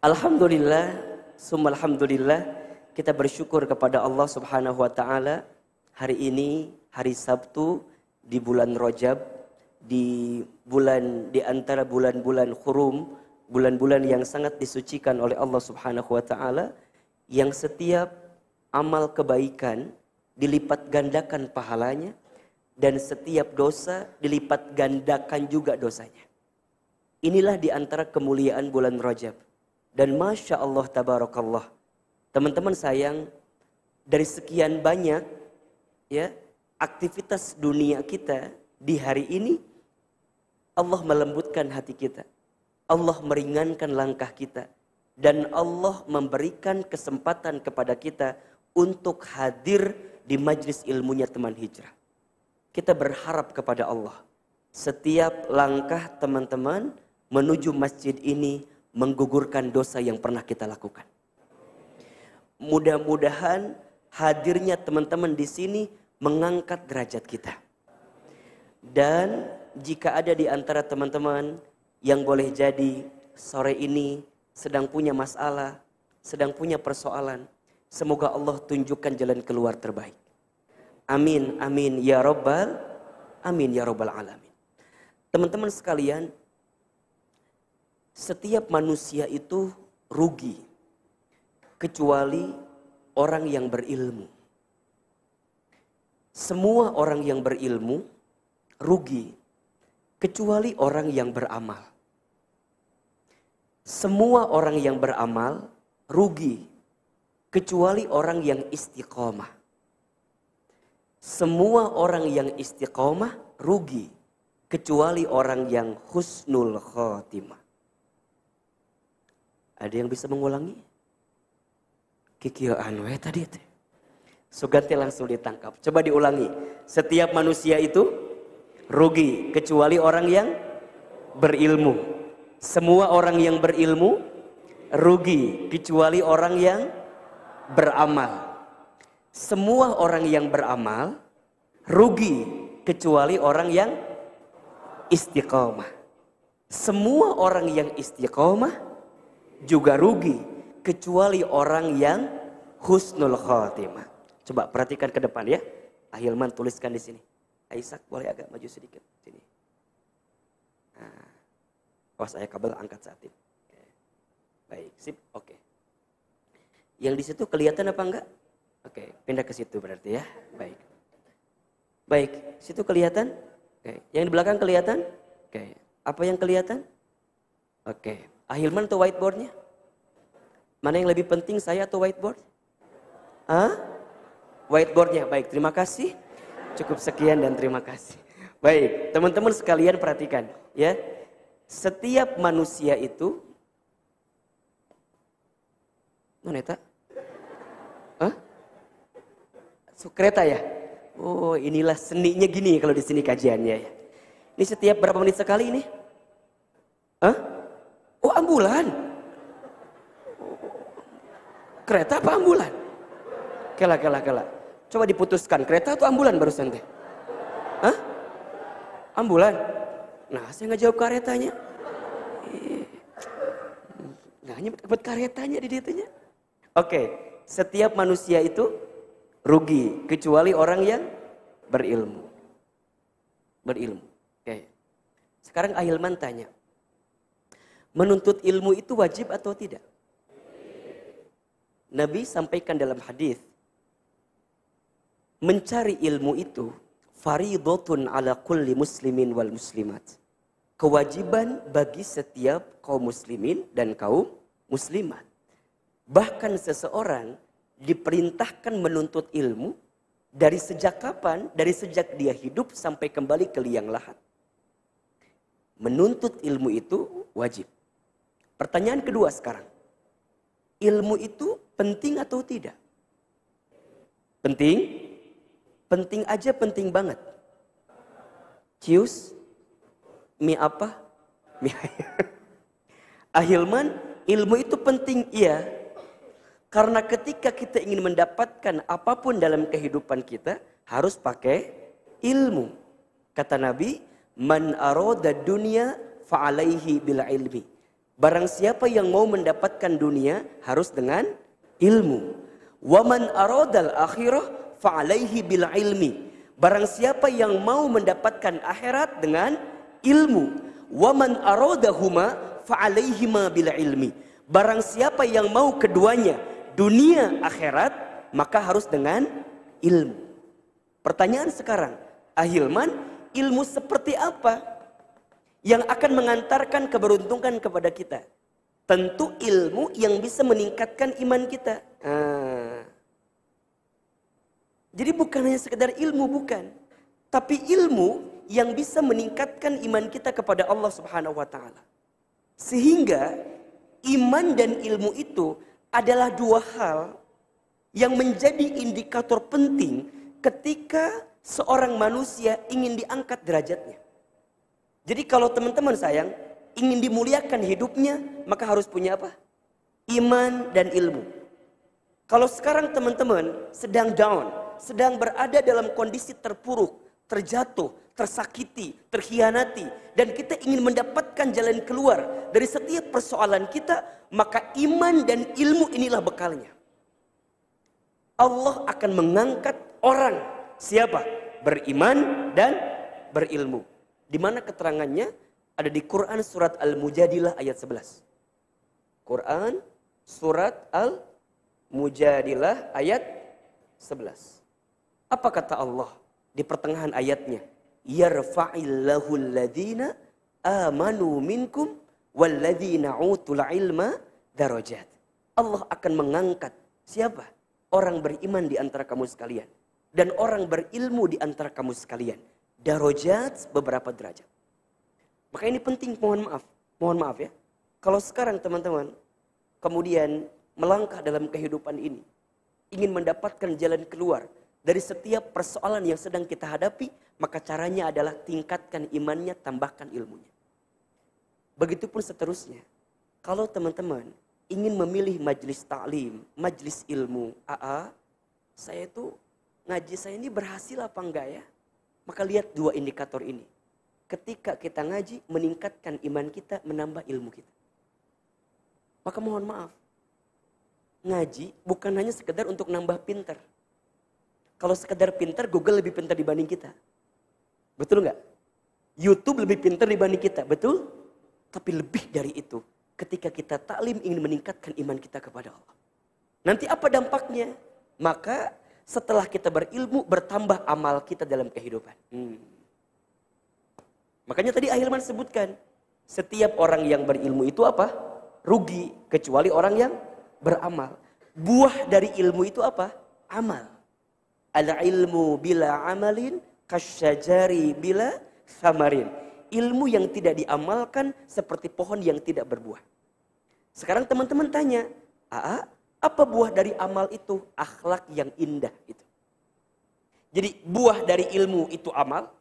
Alhamdulillah, summa alhamdulillah, kita bersyukur kepada Allah Subhanahu wa taala. Hari ini hari Sabtu di bulan Rajab, di antara bulan-bulan hurum, bulan-bulan yang sangat disucikan oleh Allah Subhanahu wa taala, yang setiap amal kebaikan dilipat gandakan pahalanya dan setiap dosa dilipat gandakan juga dosanya. Inilah di antara kemuliaan bulan Rajab. Dan Masya Allah Tabarakallah, teman-teman sayang, dari sekian banyak ya aktivitas dunia kita di hari ini, Allah melembutkan hati kita, Allah meringankan langkah kita, dan Allah memberikan kesempatan kepada kita untuk hadir di majlis ilmunya teman hijrah. Kita berharap kepada Allah, setiap langkah teman-teman menuju masjid ini menggugurkan dosa yang pernah kita lakukan. Mudah-mudahan hadirnya teman-teman di sini mengangkat derajat kita. Dan jika ada di antara teman-teman yang boleh jadi sore ini sedang punya masalah, sedang punya persoalan, semoga Allah tunjukkan jalan keluar terbaik. Amin, amin ya rabbal alamin. Teman-teman sekalian, setiap manusia itu rugi kecuali orang yang berilmu. Semua orang yang berilmu rugi kecuali orang yang beramal. Semua orang yang beramal rugi kecuali orang yang istiqomah. Semua orang yang istiqomah rugi kecuali orang yang husnul khotimah. Ada yang bisa mengulangi? Kikio anwe tadi itu. Sugante langsung ditangkap. Coba diulangi. Setiap manusia itu rugi kecuali orang yang berilmu. Semua orang yang berilmu rugi kecuali orang yang beramal. Semua orang yang beramal rugi kecuali orang yang istiqomah. Semua orang yang istiqomah juga rugi kecuali orang yang husnul khotimah. Coba perhatikan ke depan ya. Ahilman tuliskan di sini. Aisyah boleh agak maju sedikit sini. Nah, awas saya kabel angkat saat ini. Baik, sip, oke. Yang di situ kelihatan apa enggak? Oke, pindah ke situ berarti ya. Baik. Baik, situ kelihatan? Oke, yang di belakang kelihatan? Oke, apa yang kelihatan? Oke. Ahilman atau whiteboardnya? Mana yang lebih penting, saya atau whiteboard? Whiteboardnya, baik, terima kasih. Cukup sekian dan terima kasih. Baik, teman-teman sekalian perhatikan ya. Setiap manusia itu Noneta? Kereta ya? Oh, inilah seninya gini kalau di sini kajiannya ya. Ini setiap berapa menit sekali ini? Oh, ambulan. Kereta apa ambulan? Kela. Coba diputuskan, kereta atau ambulan barusan teh? Ambulan. Nah, saya nggak jawab karetanya. Nah, hanya dapat karetanya di ditunya. Oke, setiap manusia itu rugi kecuali orang yang berilmu. Oke. Sekarang Ahilman tanya, menuntut ilmu itu wajib atau tidak? Nabi sampaikan dalam hadis, mencari ilmu itu faridhatun ala kulli muslimin wal muslimat. Kewajiban bagi setiap kaum muslimin dan kaum muslimat. Bahkan seseorang diperintahkan menuntut ilmu dari sejak kapan? Dari sejak dia hidup sampai kembali ke liang lahat. Menuntut ilmu itu wajib. Pertanyaan kedua sekarang. Ilmu itu penting atau tidak? Penting? Penting aja, penting banget. Cius? Mie apa? Mie ayam. Ahilman, ilmu itu penting, iya. Karena ketika kita ingin mendapatkan apapun dalam kehidupan kita, harus pakai ilmu. Kata Nabi, man aroda dunya fa'alaihi bil ilmi. Barang siapa yang mau mendapatkan dunia harus dengan ilmu. Waman aradal akhirah fa'alaihi bil ilmi. Barang siapa yang mau mendapatkan akhirat dengan ilmu. Waman aradahuma fa'alaihima bil ilmi. Barang siapa yang mau keduanya, dunia akhirat, maka harus dengan ilmu. Pertanyaan sekarang, Ahilman, ilmu seperti apa yang akan mengantarkan keberuntungan kepada kita? Tentu ilmu yang bisa meningkatkan iman kita. Jadi bukan hanya sekedar ilmu, bukan. Tapi ilmu yang bisa meningkatkan iman kita kepada Allah Subhanahu wa taala. Sehingga iman dan ilmu itu adalah dua hal yang menjadi indikator penting ketika seorang manusia ingin diangkat derajatnya. Jadi kalau teman-teman sayang, ingin dimuliakan hidupnya, maka harus punya apa? Iman dan ilmu. Kalau sekarang teman-teman sedang down, sedang berada dalam kondisi terpuruk, terjatuh, tersakiti, terkhianati, dan kita ingin mendapatkan jalan keluar dari setiap persoalan kita, maka iman dan ilmu inilah bekalnya. Allah akan mengangkat orang. Siapa? Beriman dan berilmu. Di mana keterangannya? Ada di Quran surat Al-Mujadilah ayat 11. Quran surat Al-Mujadilah ayat 11. Apa kata Allah di pertengahan ayatnya? Yarfa'illahu alladhina amanu minkum walladhina utul ilma darajat. Allah akan mengangkat siapa? Orang beriman di antara kamu sekalian. Dan orang berilmu di antara kamu sekalian. Darajat, beberapa derajat. Maka ini penting, mohon maaf ya. Kalau sekarang teman-teman kemudian melangkah dalam kehidupan ini, ingin mendapatkan jalan keluar dari setiap persoalan yang sedang kita hadapi, maka caranya adalah tingkatkan imannya, tambahkan ilmunya. Begitupun seterusnya. Kalau teman-teman ingin memilih majelis ta'lim, majelis ilmu, saya itu ngaji saya ini berhasil apa enggak ya? Maka lihat dua indikator ini. Ketika kita ngaji, meningkatkan iman kita, menambah ilmu kita. Maka mohon maaf, ngaji bukan hanya sekedar untuk nambah pintar. Kalau sekedar pintar, Google lebih pintar dibanding kita. Betul nggak? YouTube lebih pintar dibanding kita, betul? Tapi lebih dari itu, ketika kita taklim ingin meningkatkan iman kita kepada Allah. Nanti apa dampaknya? Maka setelah kita berilmu, bertambah amal kita dalam kehidupan. Makanya tadi Ahilman sebutkan, setiap orang yang berilmu itu apa? Rugi, kecuali orang yang beramal. Buah dari ilmu itu apa? Amal. Al-ilmu bila amalin kasyajari bila samarin. Ilmu yang tidak diamalkan seperti pohon yang tidak berbuah. Sekarang teman-teman tanya, apa buah dari amal itu? Akhlak yang indah itu. Jadi buah dari ilmu itu amal.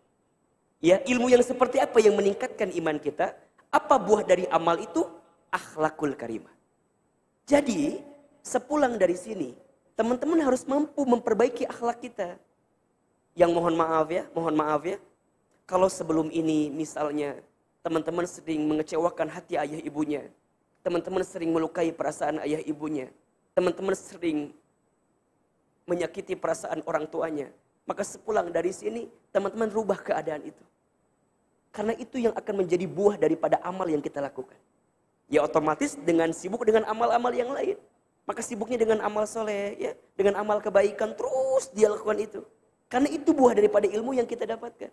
Ya, ilmu yang seperti apa yang meningkatkan iman kita? Apa buah dari amal itu? Akhlakul karimah. Jadi, sepulang dari sini, teman-teman harus mampu memperbaiki akhlak kita. Yang mohon maaf ya. Kalau sebelum ini misalnya teman-teman sering mengecewakan hati ayah ibunya. Teman-teman sering melukai perasaan ayah ibunya. Teman-teman sering menyakiti perasaan orang tuanya. Maka sepulang dari sini, teman-teman rubah keadaan itu. Karena itu yang akan menjadi buah daripada amal yang kita lakukan. Ya otomatis dengan sibuk dengan amal-amal yang lain. Maka sibuknya dengan amal soleh, ya, dengan amal kebaikan, terus dia lakukan itu. Karena itu buah daripada ilmu yang kita dapatkan.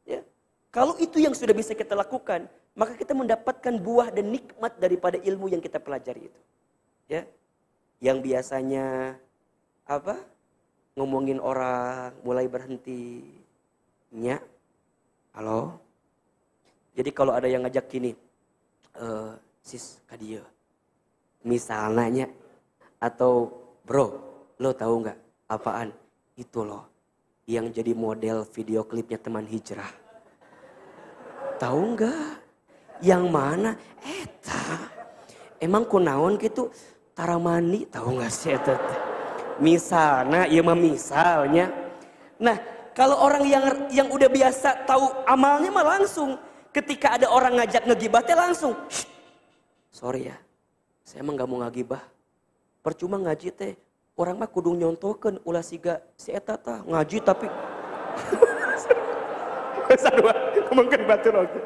Ya. Kalau itu yang sudah bisa kita lakukan, maka kita mendapatkan buah dan nikmat daripada ilmu yang kita pelajari itu. Ya. Yang biasanya ngomongin orang mulai berhenti. Nya, halo. Jadi kalau ada yang ngajak gini, sis kadia, misalnya, atau bro, lo tahu nggak apaan? Itu loh, yang jadi model video klipnya Teman Hijrah. Tahu nggak? Yang mana? Emang kunaon gitu? Taramani, tahu nggak sih itu? Misalnya, ya misalnya. Nah, kalau orang yang udah biasa tahu amalnya mah langsung. Ketika ada orang ngajak ngegibahnya langsung. sorry ya, saya emang gak mau ngagibah. Percuma ngaji teh, orang mah kudu nyontokeun ulah siga si eta tah ngaji tapi sarua ngomongkeun batur oge.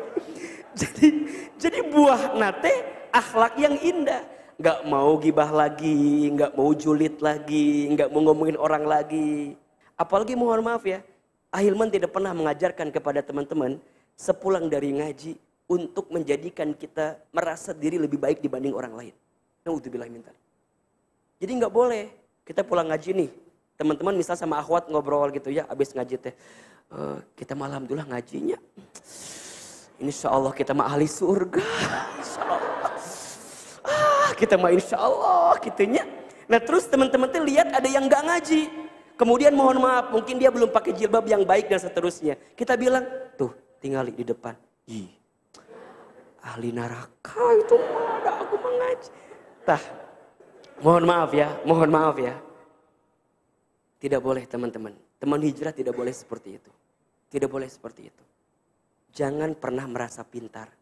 Jadi buah nate akhlak yang indah. Gak mau gibah lagi, gak mau julid lagi, gak mau ngomongin orang lagi. Apalagi mohon maaf ya, Ahilman tidak pernah mengajarkan kepada teman-teman sepulang dari ngaji untuk menjadikan kita merasa diri lebih baik dibanding orang lain. Naudzubillah min dzalik. Jadi gak boleh kita pulang ngaji nih, teman-teman misal sama akhwat ngobrol gitu ya, abis ngaji teh, kita mah alhamdulillah ngajinya. Insya Allah kita mah ahli surga. Insya Allah. Kita mah insya Allah gitunya. Nah terus teman-teman tuh lihat ada yang gak ngaji. Kemudian mohon maaf mungkin dia belum pakai jilbab yang baik dan seterusnya. Kita bilang tuh tinggali di depan. Ih, ahli neraka itu ada aku mengaji. Tah, mohon maaf ya. Tidak boleh teman-teman. Teman hijrah tidak boleh seperti itu. Tidak boleh seperti itu. Jangan pernah merasa pintar.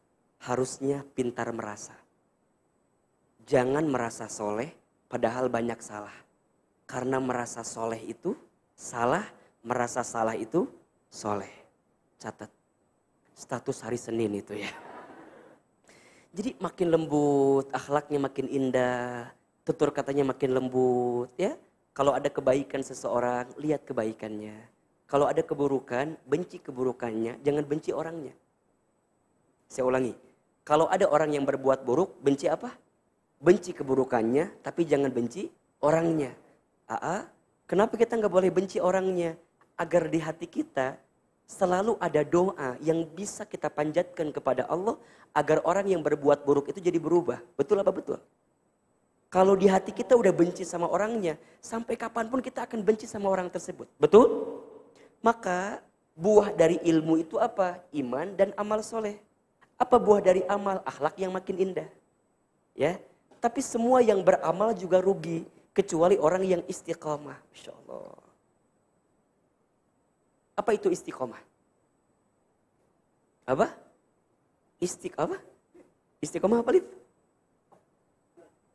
Harusnya pintar merasa. Jangan merasa soleh padahal banyak salah. Karena merasa soleh itu salah, merasa salah itu soleh. Catat. Status hari Senin itu ya. Jadi makin lembut, akhlaknya makin indah, tutur katanya makin lembut ya. Kalau ada kebaikan seseorang, lihat kebaikannya. Kalau ada keburukan, benci keburukannya, jangan benci orangnya. Saya ulangi. Kalau ada orang yang berbuat buruk, benci apa? Benci keburukannya, tapi jangan benci orangnya. Kenapa kita nggak boleh benci orangnya? Agar di hati kita selalu ada doa yang bisa kita panjatkan kepada Allah agar orang yang berbuat buruk itu jadi berubah. Betul apa betul? Kalau di hati kita udah benci sama orangnya, sampai kapanpun kita akan benci sama orang tersebut. Betul? Maka buah dari ilmu itu apa? Iman dan amal soleh. Apa buah dari amal? Akhlak yang makin indah. Ya. Tapi semua yang beramal juga rugi. Kecuali orang yang istiqamah. Masya Allah. Apa itu istiqamah? Apa? Istiqamah apa itu?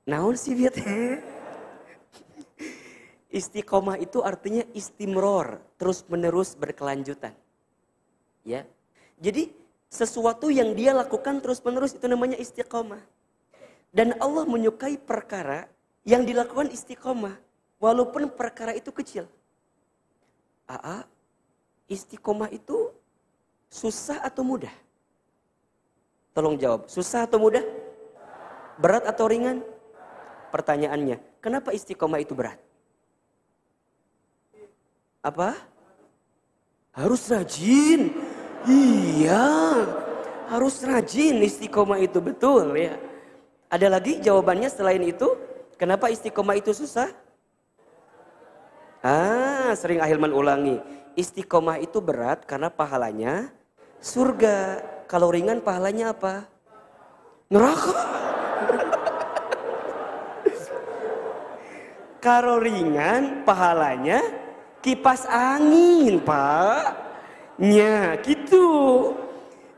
Naon sih biat? Istiqamah itu artinya istimror. Terus menerus berkelanjutan. Ya. Jadi sesuatu yang dia lakukan terus menerus itu namanya istiqamah. Dan Allah menyukai perkara yang dilakukan istiqomah. Walaupun perkara itu kecil. Istiqomah itu susah atau mudah? Tolong jawab. Susah atau mudah? Berat atau ringan? Pertanyaannya, kenapa istiqomah itu berat? Apa? Harus rajin. Iya. Harus rajin istiqomah itu. Betul ya. Ada lagi jawabannya selain itu? Kenapa istiqomah itu susah? Sering Ahilman ulangi. Istiqomah itu berat karena pahalanya surga. Kalau ringan pahalanya apa? Neraka. Kalau ringan pahalanya kipas angin, Pak. Nya, gitu.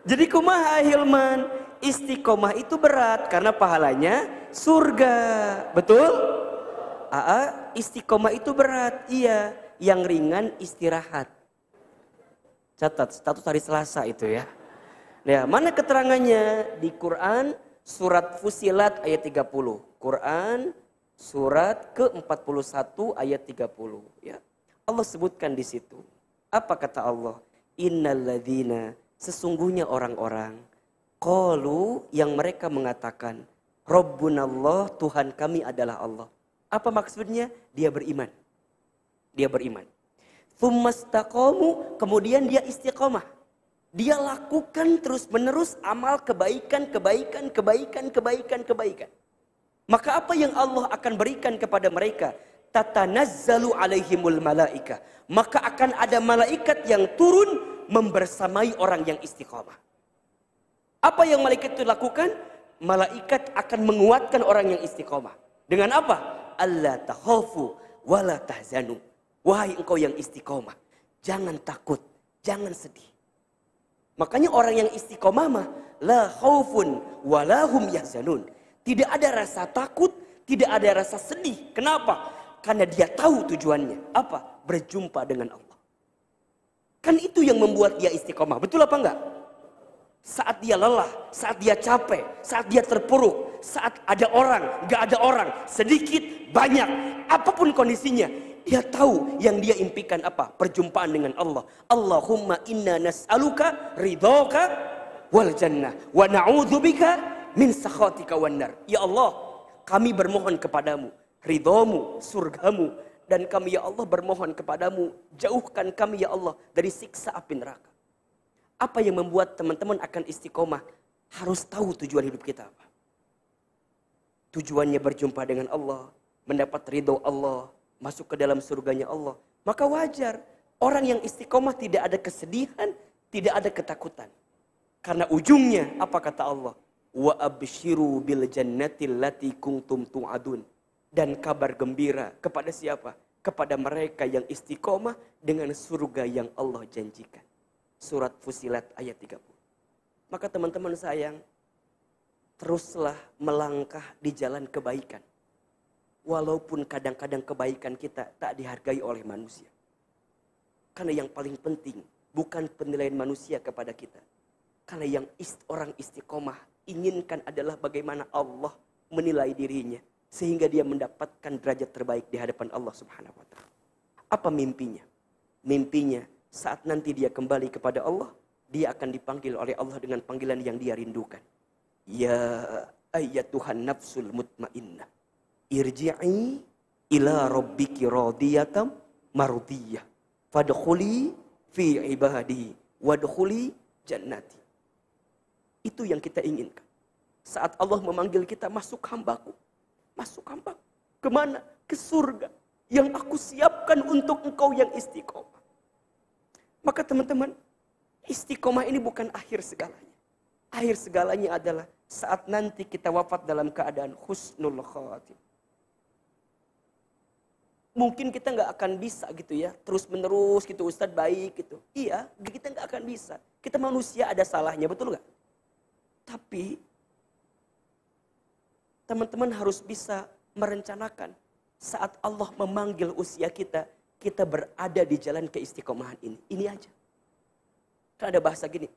Jadi kumaha Ahilman? Istiqomah itu berat karena pahalanya surga. Betul? Istiqomah itu berat. Iya. Yang ringan istirahat. Catat, status hari Selasa itu ya. Nah, mana keterangannya? Di Quran surat Fusilat ayat 30. Quran surat ke-41 ayat 30 ya. Allah sebutkan di situ. Apa kata Allah? Innalladzina, sesungguhnya orang-orang qalu yang mereka mengatakan Rabbunallah, Tuhan kami adalah Allah. Apa maksudnya? Dia beriman. Dia beriman. Tsumastaqamu, kemudian dia istiqomah. Dia lakukan terus menerus amal kebaikan. Maka apa yang Allah akan berikan kepada mereka? Tatanazzalu alaihimul malaika. Maka akan ada malaikat yang turun membersamai orang yang istiqomah. Apa yang malaikat itu lakukan? Malaikat akan menguatkan orang yang istiqomah. Dengan apa? Alla takhafu wala tahzanu. Wahai engkau yang istiqomah, jangan takut, jangan sedih. Makanya orang yang istiqomah mah la khaufun wala hum yahzanun. Tidak ada rasa takut, tidak ada rasa sedih. Kenapa? Karena dia tahu tujuannya. Apa? Berjumpa dengan Allah. Kan itu yang membuat dia istiqomah. Betul apa enggak? Saat dia lelah, saat dia capek, saat dia terpuruk, saat ada orang, gak ada orang, sedikit, banyak, apapun kondisinya, dia tahu yang dia impikan apa? Perjumpaan dengan Allah. Allahumma inna nas'aluka ridhoka wal jannah wa na'udzubika min sakhatika wan nar. Ya Allah, kami bermohon kepadamu ridhomu, surgamu, dan kami ya Allah bermohon kepadamu jauhkan kami ya Allah dari siksa api neraka. Apa yang membuat teman-teman akan istiqomah? Harus tahu tujuan hidup kita apa. Tujuannya berjumpa dengan Allah, mendapat ridho Allah, masuk ke dalam surganya Allah. Maka wajar orang yang istiqomah tidak ada kesedihan, tidak ada ketakutan. Karena ujungnya apa kata Allah? Wa abshiru bil jannatil lati kuntum tu'adun. Dan kabar gembira kepada siapa? Kepada mereka yang istiqomah dengan surga yang Allah janjikan. Surat Fusilat ayat 30. Maka teman-teman sayang, teruslah melangkah di jalan kebaikan. Walaupun kadang-kadang kebaikan kita tak dihargai oleh manusia. Karena yang paling penting bukan penilaian manusia kepada kita. Karena yang orang istiqomah inginkan adalah bagaimana Allah menilai dirinya. Sehingga dia mendapatkan derajat terbaik di hadapan Allah Subhanahu wa ta'ala. Apa mimpinya? Mimpinya saat nanti dia kembali kepada Allah, dia akan dipanggil oleh Allah dengan panggilan yang dia rindukan. Ya ayyatuhan nafsul mutmainnah, irji'i ila rabbiki radiyatan mardiyah, fadkhuli fi ibadi wadkhuli jannati. Itu yang kita inginkan. Saat Allah memanggil kita, masuk hambaku. Masuk hambaku. Kemana? Ke surga yang aku siapkan untuk engkau yang istiqomah. Maka teman-teman, istiqomah ini bukan akhir segalanya. Akhir segalanya adalah saat nanti kita wafat dalam keadaan husnul khatimah. Mungkin kita nggak akan bisa gitu ya, terus menerus gitu, Ustadz baik gitu. Iya, kita nggak akan bisa. Kita manusia ada salahnya, betul nggak? Tapi teman-teman harus bisa merencanakan saat Allah memanggil usia kita, kita berada di jalan keistiqomahan ini. Ini aja. Kan ada bahasa gini,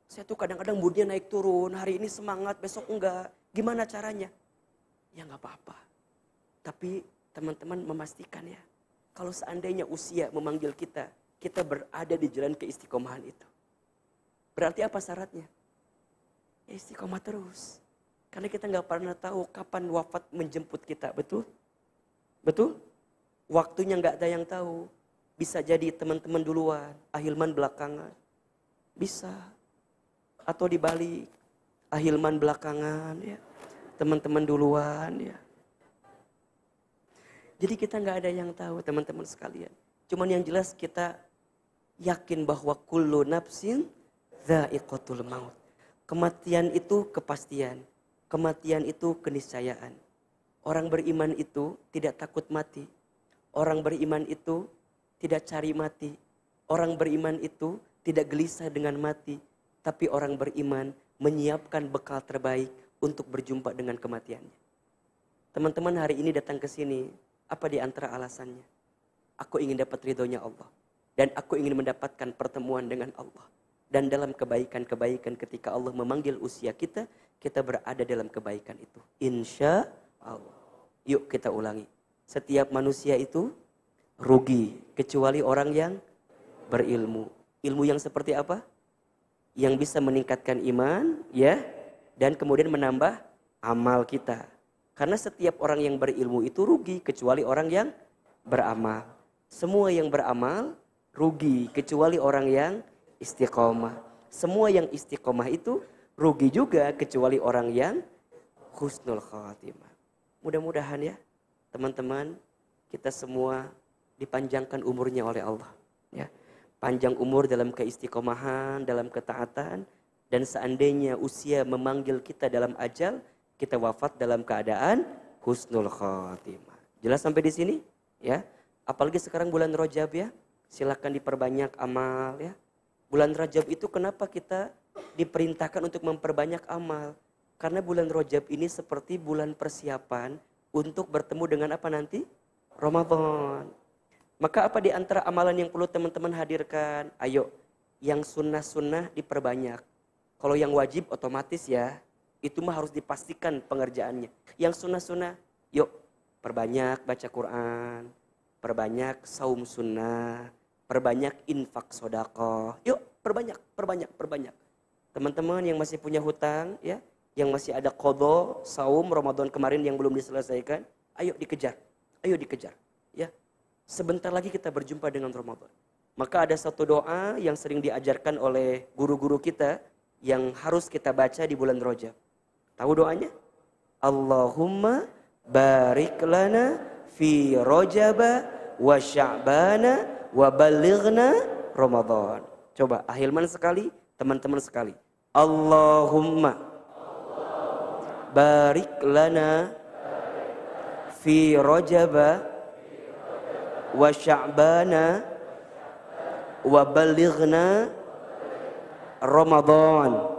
saya tuh kadang-kadang moodnya naik turun, hari ini semangat, besok enggak. Gimana caranya? Ya nggak apa-apa. Tapi teman-teman memastikan ya, kalau seandainya usia memanggil kita, kita berada di jalan keistiqomahan itu. Berarti apa syaratnya? Ya istiqomah terus. Karena kita nggak pernah tahu kapan wafat menjemput kita, betul? Betul? Waktunya nggak ada yang tahu. Bisa jadi teman-teman duluan, Ahilman belakangan. Bisa. Atau dibalik, Ahilman belakangan, ya. Teman-teman duluan, ya. Jadi kita nggak ada yang tahu, teman-teman sekalian. Cuman yang jelas kita yakin bahwa kullu nafsin dha'iqatul maut. Kematian itu kepastian. Kematian itu keniscayaan. Orang beriman itu tidak takut mati. Orang beriman itu tidak cari mati. Orang beriman itu tidak gelisah dengan mati. Tapi orang beriman menyiapkan bekal terbaik untuk berjumpa dengan kematiannya. Teman-teman hari ini datang ke sini, apa di antara alasannya? Aku ingin dapat ridhonya Allah. Dan aku ingin mendapatkan pertemuan dengan Allah. Dan dalam kebaikan-kebaikan ketika Allah memanggil usia kita, kita berada dalam kebaikan itu. Insya Allah. Yuk kita ulangi. Setiap manusia itu rugi. Kecuali orang yang berilmu. Ilmu yang seperti apa? Yang bisa meningkatkan iman, ya, dan kemudian menambah amal kita. Karena setiap orang yang berilmu itu rugi, kecuali orang yang beramal. Semua yang beramal rugi, kecuali orang yang istiqomah. Semua yang istiqomah itu rugi juga, kecuali orang yang husnul khatimah. Mudah-mudahan ya, teman-teman, kita semua dipanjangkan umurnya oleh Allah. Ya. Panjang umur dalam keistiqomahan, dalam ketaatan. Dan seandainya usia memanggil kita dalam ajal, kita wafat dalam keadaan husnul khatimah. Jelas sampai di sini? Ya. Apalagi sekarang bulan Rajab ya. Silakan diperbanyak amal ya. Bulan Rajab itu kenapa kita diperintahkan untuk memperbanyak amal? Karena bulan Rajab ini seperti bulan persiapan untuk bertemu dengan apa nanti? Ramadan. Maka apa di antara amalan yang perlu teman-teman hadirkan? Ayo, yang sunnah-sunnah diperbanyak. Kalau yang wajib otomatis ya, itu mah harus dipastikan pengerjaannya. Yang sunnah-sunnah, yuk perbanyak baca Quran, perbanyak saum sunnah, perbanyak infak sodaqah. Yuk perbanyak. Teman-teman yang masih punya hutang ya, yang masih ada qadha saum Ramadan kemarin yang belum diselesaikan, ayo dikejar ya. Sebentar lagi kita berjumpa dengan Ramadan. Maka ada satu doa yang sering diajarkan oleh guru-guru kita yang harus kita baca di bulan Rajab. Tahu doanya? Allahumma barik lana fi Rajaba wa Sya'bana wa balighna Ramadan. Coba ahilman sekali, teman-teman sekali. Allahumma barik lana fi Rajaba wa Sya'bana wa balighna Ramadan.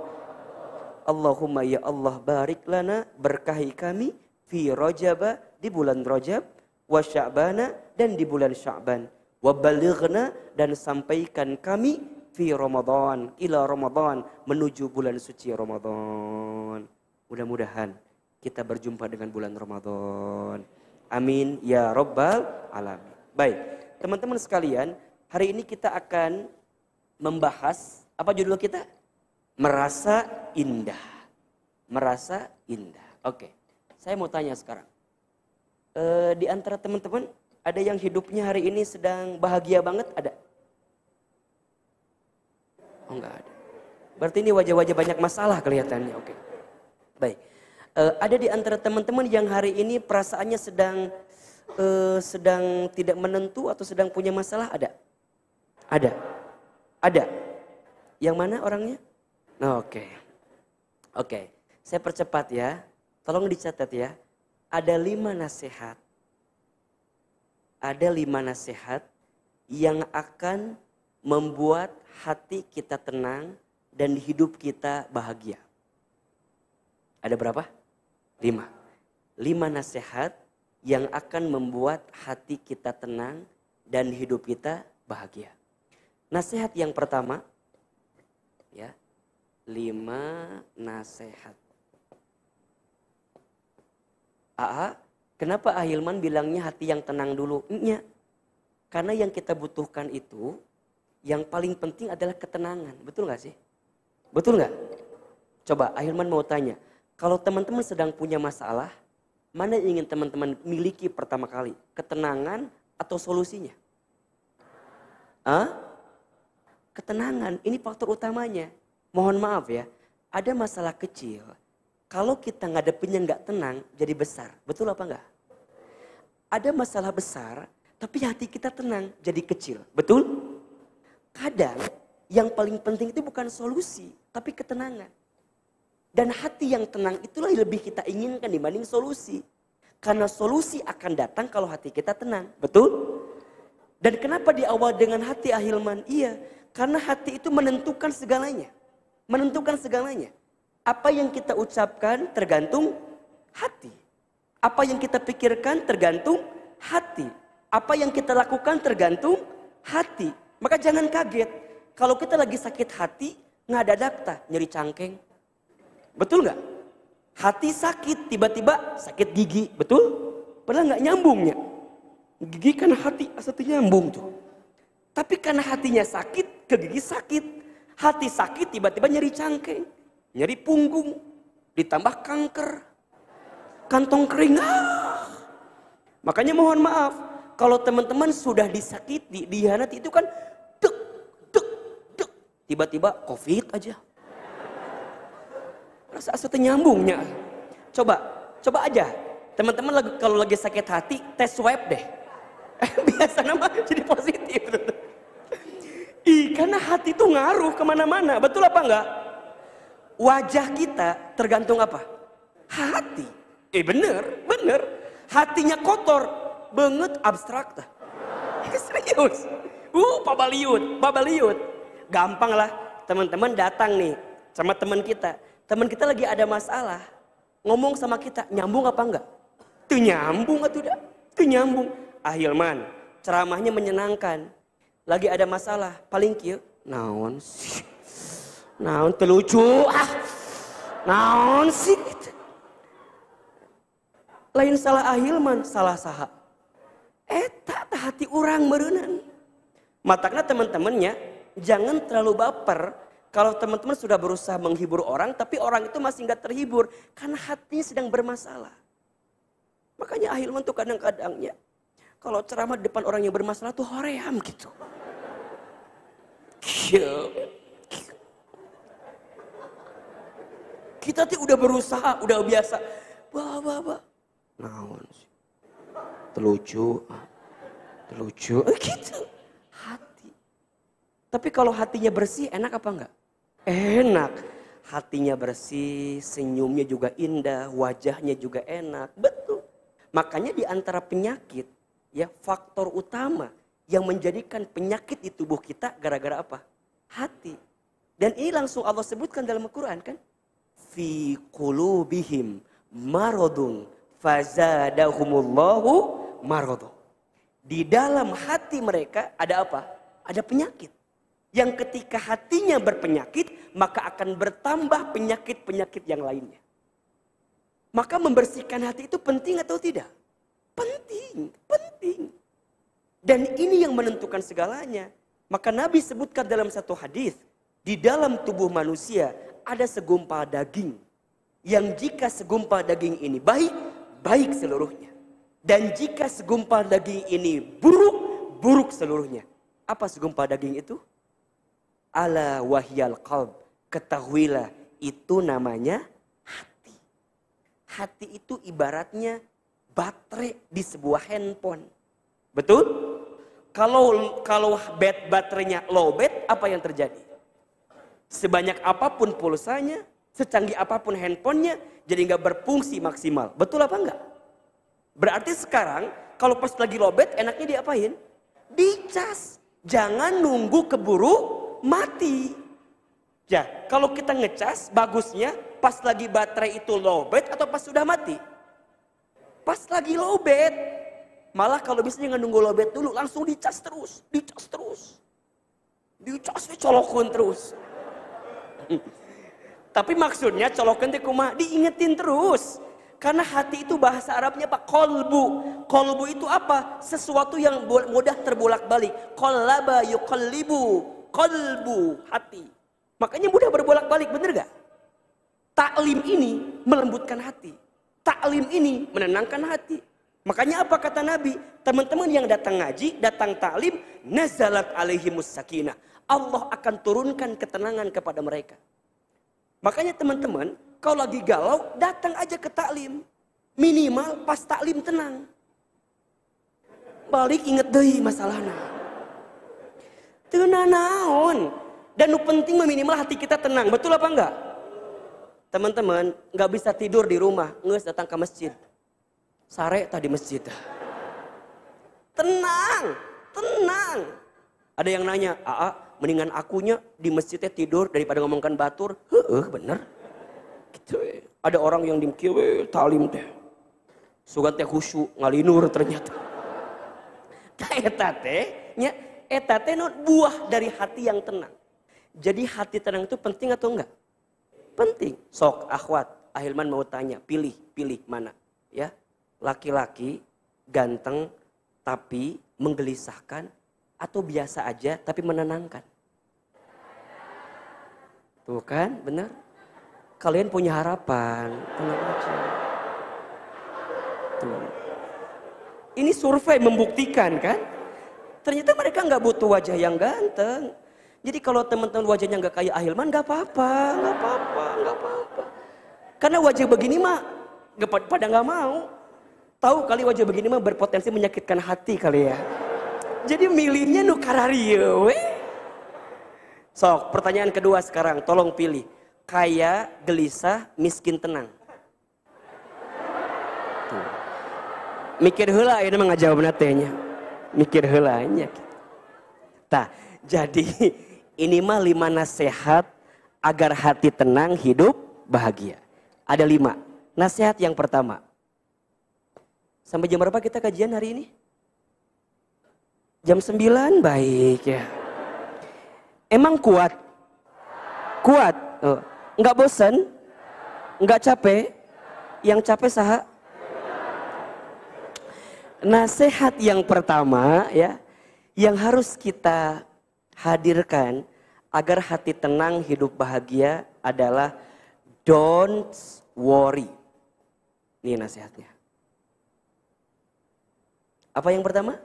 Allahumma ya Allah barik lana, berkahi kami fi Rajaba, di bulan Rajab, wa Sya'bana, dan di bulan Sya'ban, wa balighna, dan sampaikan kami fi Ramadan, ila Ramadan, menuju bulan suci Ramadan. Mudah-mudahan kita berjumpa dengan bulan Ramadan. Amin ya rabbal alamin. Baik, teman-teman sekalian, hari ini kita akan membahas, apa judul kita? Merasa indah. Merasa indah. Oke, saya mau tanya sekarang. Di antara teman-teman, ada yang hidupnya hari ini sedang bahagia banget? Ada? Oh enggak ada. Berarti ini wajah-wajah banyak masalah kelihatannya. Oke. Baik. Ada di antara teman-teman yang hari ini perasaannya sedang tidak menentu atau sedang punya masalah? Ada? Ada. Yang mana orangnya? Oke. Saya percepat ya. Tolong dicatat ya. Ada 5 nasihat. Ada 5 nasihat yang akan membuat hati kita tenang dan hidup kita bahagia. Ada berapa? 5. 5 nasihat yang akan membuat hati kita tenang dan hidup kita bahagia. Nasihat yang pertama, ya, 5 nasihat. Kenapa Ahilman bilangnya hati yang tenang dulu? Iya, karena yang kita butuhkan itu, yang paling penting adalah ketenangan. Betul gak sih? Betul gak? Coba Ahilman mau tanya, kalau teman-teman sedang punya masalah, mana yang ingin teman-teman miliki pertama kali? Ketenangan atau solusinya? Ketenangan, ini faktor utamanya. Mohon maaf ya, ada masalah kecil. Kalau kita ngadepinnya nggak tenang, jadi besar. Betul apa enggak? Ada masalah besar, tapi hati kita tenang, jadi kecil. Betul? Kadang yang paling penting itu bukan solusi, tapi ketenangan. Dan hati yang tenang itulah yang lebih kita inginkan dibanding solusi. Karena solusi akan datang kalau hati kita tenang. Betul? Dan kenapa diawal dengan hati Ahilman? Iya, karena hati itu menentukan segalanya. Menentukan segalanya. Apa yang kita ucapkan tergantung hati. Apa yang kita pikirkan tergantung hati. Apa yang kita lakukan tergantung hati. Maka jangan kaget. Kalau kita lagi sakit hati, ngadadak nyeri cangkeng. Betul nggak? Hati sakit, tiba-tiba sakit gigi, betul? Padahal nggak nyambungnya. Gigi kan hati aslinya nyambung tuh. Tapi karena hatinya sakit, ke gigi sakit. Hati sakit, tiba-tiba nyeri cangkeng, nyeri punggung, ditambah kanker, kantong kering. Makanya mohon maaf, kalau teman-teman sudah disakiti, dihianati itu kan dek, tiba-tiba COVID aja. Rasa aslinya nyambungnya. Coba aja. Teman-teman kalau lagi sakit hati, tes swab deh. Biasa nama jadi positif. Karena hati itu ngaruh kemana-mana. Betul apa enggak? Wajah kita tergantung apa? Hati. Bener. Hatinya kotor. Banget abstrak. Serius. Pabaliut. Gampang lah. Teman-teman datang nih sama teman kita. Teman kita lagi ada masalah. Ngomong sama kita, nyambung apa enggak? Tuh nyambung atau tidak? Tuh nyambung. Ahilman, ceramahnya menyenangkan. Lagi ada masalah, paling kieu. Naon sih? Naon telucu? Naon sih? Lain salah ahilman, salah saha. Eta hati orang merenang. Matakna teman-temannya, jangan terlalu baper. Kalau teman-teman sudah berusaha menghibur orang, tapi orang itu masih nggak terhibur. Karena hatinya sedang bermasalah. Makanya ahilman tuh kadang-kadang ya. Kalau ceramah di depan orang yang bermasalah tuh hoream gitu. Kita tuh udah berusaha, udah biasa. Bah. Naon sih. Telucu. Gitu. Hati. Tapi kalau hatinya bersih, enak apa enggak? Enak. Hatinya bersih, senyumnya juga indah, wajahnya juga enak. Betul. Makanya di antara penyakit, ya faktor utama yang menjadikan penyakit di tubuh kita gara-gara apa? Hati. Dan ini langsung Allah sebutkan dalam Al-Quran kan? Fi qulubihim maradun fazadahumullahu maradun. Di dalam hati mereka ada apa? Ada penyakit. Yang ketika hatinya berpenyakit, maka akan bertambah penyakit-penyakit yang lainnya. Maka membersihkan hati itu penting atau tidak? Penting. Dan ini yang menentukan segalanya. Maka Nabi sebutkan dalam satu hadis, di dalam tubuh manusia ada segumpal daging. Yang jika segumpal daging ini baik, baik seluruhnya. Dan jika segumpal daging ini buruk, buruk seluruhnya. Apa segumpal daging itu? Ala wahyal qalb. Ketahuilah itu namanya hati. Hati itu ibaratnya baterai di sebuah handphone. Betul? Kalau baterainya lowbat, apa yang terjadi? Sebanyak apapun pulsanya, secanggih apapun handphonenya, jadi nggak berfungsi maksimal. Betul apa enggak? Berarti sekarang kalau pas lagi lowbat, enaknya diapain? Dicas. Jangan nunggu keburu mati. Ya, kalau kita ngecas, bagusnya pas lagi baterai itu lowbat atau pas sudah mati? Pas lagi lowbat. Malah kalau bisa jangan nunggu lowbat dulu, langsung dicas terus. Dicas, dicolokkan terus. Tapi maksudnya colokan teh kumaha? Diingetin terus. Karena hati itu bahasa Arabnya apa? Kolbu. Kolbu itu apa? Sesuatu yang mudah terbolak-balik. Qallaba yuqallibu. Kolbu, hati. Makanya mudah berbolak-balik, bener gak? Taklim ini melembutkan hati. Taklim ini menenangkan hati. Makanya apa kata Nabi? Teman-teman yang datang ngaji, datang taklim, nazalat alaihimus sakinah. Allah akan turunkan ketenangan kepada mereka. Makanya teman-teman, kalau lagi galau, datang aja ke taklim. Minimal pas taklim tenang. Balik inget deui masalahna. Teu naon. Dan nu penting minimal hati kita tenang. Betul apa enggak? Teman-teman, enggak bisa tidur di rumah, geus datang ke masjid. Sare tadi masjid. Tenang. Ada yang nanya, mendingan akunya di masjidnya tidur daripada ngomongkan batur. Bener. Gitu. Ada orang yang dimkiwe talim teh. Sugan teh khusyuk ngalinur ternyata. Eta teh nya eta teh buah dari hati yang tenang. Jadi hati tenang itu penting atau enggak? Penting. Sok akhwat, Ahilman mau tanya, pilih mana? Ya. Laki-laki ganteng tapi menggelisahkan atau biasa aja tapi menenangkan? Tuh kan, benar? Kalian punya harapan, tenang aja. Tuh. Ini survei membuktikan kan? Ternyata mereka nggak butuh wajah yang ganteng. Jadi kalau teman-teman wajahnya nggak kayak Ahilman, nggak apa-apa. Karena wajah begini mah pada nggak mau. Tahu kali wajah begini mah berpotensi menyakitkan hati kali ya. Jadi milihnya nu kararieu we. Sok, pertanyaan kedua sekarang, tolong pilih. Kaya, gelisah, miskin, tenang. Tuh. Mikir heula aya mah ngajawabna teh nya. Mikir heula nya. Tah, jadi ini mah 5 nasihat agar hati tenang, hidup bahagia. Ada 5. Nasihat yang pertama. Sampai jam berapa kita kajian hari ini? Jam 9, baik ya. Emang kuat? Kuat? Oh. Enggak bosan? Enggak capek? Yang capek saha? Nasihat yang pertama ya, yang harus kita hadirkan agar hati tenang, hidup bahagia adalah don't worry. Ini nasihatnya. Apa yang pertama?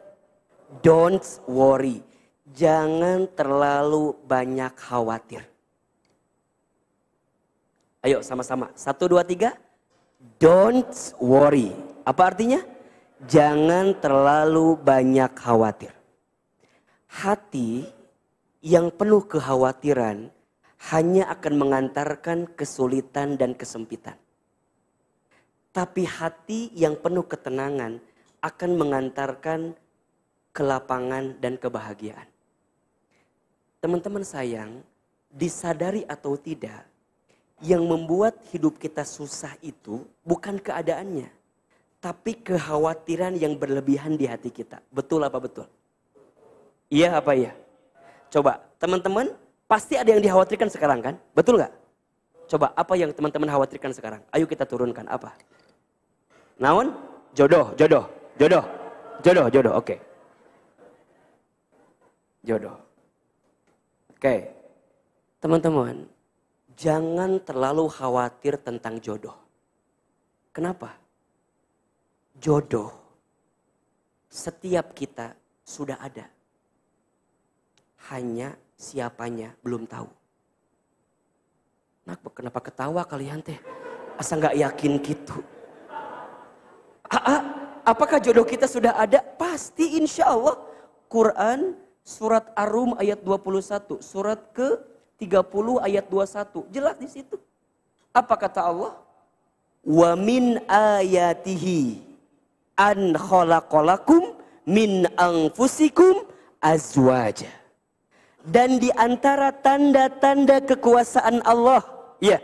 Don't worry. Jangan terlalu banyak khawatir. Ayo sama-sama. 1, 2, 3. Don't worry. Apa artinya? Jangan terlalu banyak khawatir. Hati yang penuh kekhawatiran hanya akan mengantarkan kesulitan dan kesempitan. Tapi hati yang penuh ketenangan akan mengantarkan kelapangan dan kebahagiaan. Teman-teman sayang, disadari atau tidak, yang membuat hidup kita susah itu bukan keadaannya, tapi kekhawatiran yang berlebihan di hati kita. Betul apa betul? Iya apa iya? Coba, teman-teman pasti ada yang dikhawatirkan sekarang kan? Betul gak? Coba, apa yang teman-teman khawatirkan sekarang? Ayo kita turunkan, apa? Naon? Jodoh, oke. Jodoh. Oke. Teman-teman, jangan terlalu khawatir tentang jodoh. Kenapa? Jodoh setiap kita sudah ada. Hanya siapanya belum tahu. Nah, kenapa ketawa kalian teh? Asa nggak yakin gitu. Apakah jodoh kita sudah ada? Pasti insya Allah. Quran surat Ar-Rum ayat 21. Surat ke-30 ayat 21. Jelas di situ. Apa kata Allah? Wa min ayatihi an khalaqalakum min anfusikum azwaja. Dan di antara tanda-tanda kekuasaan Allah. Ya.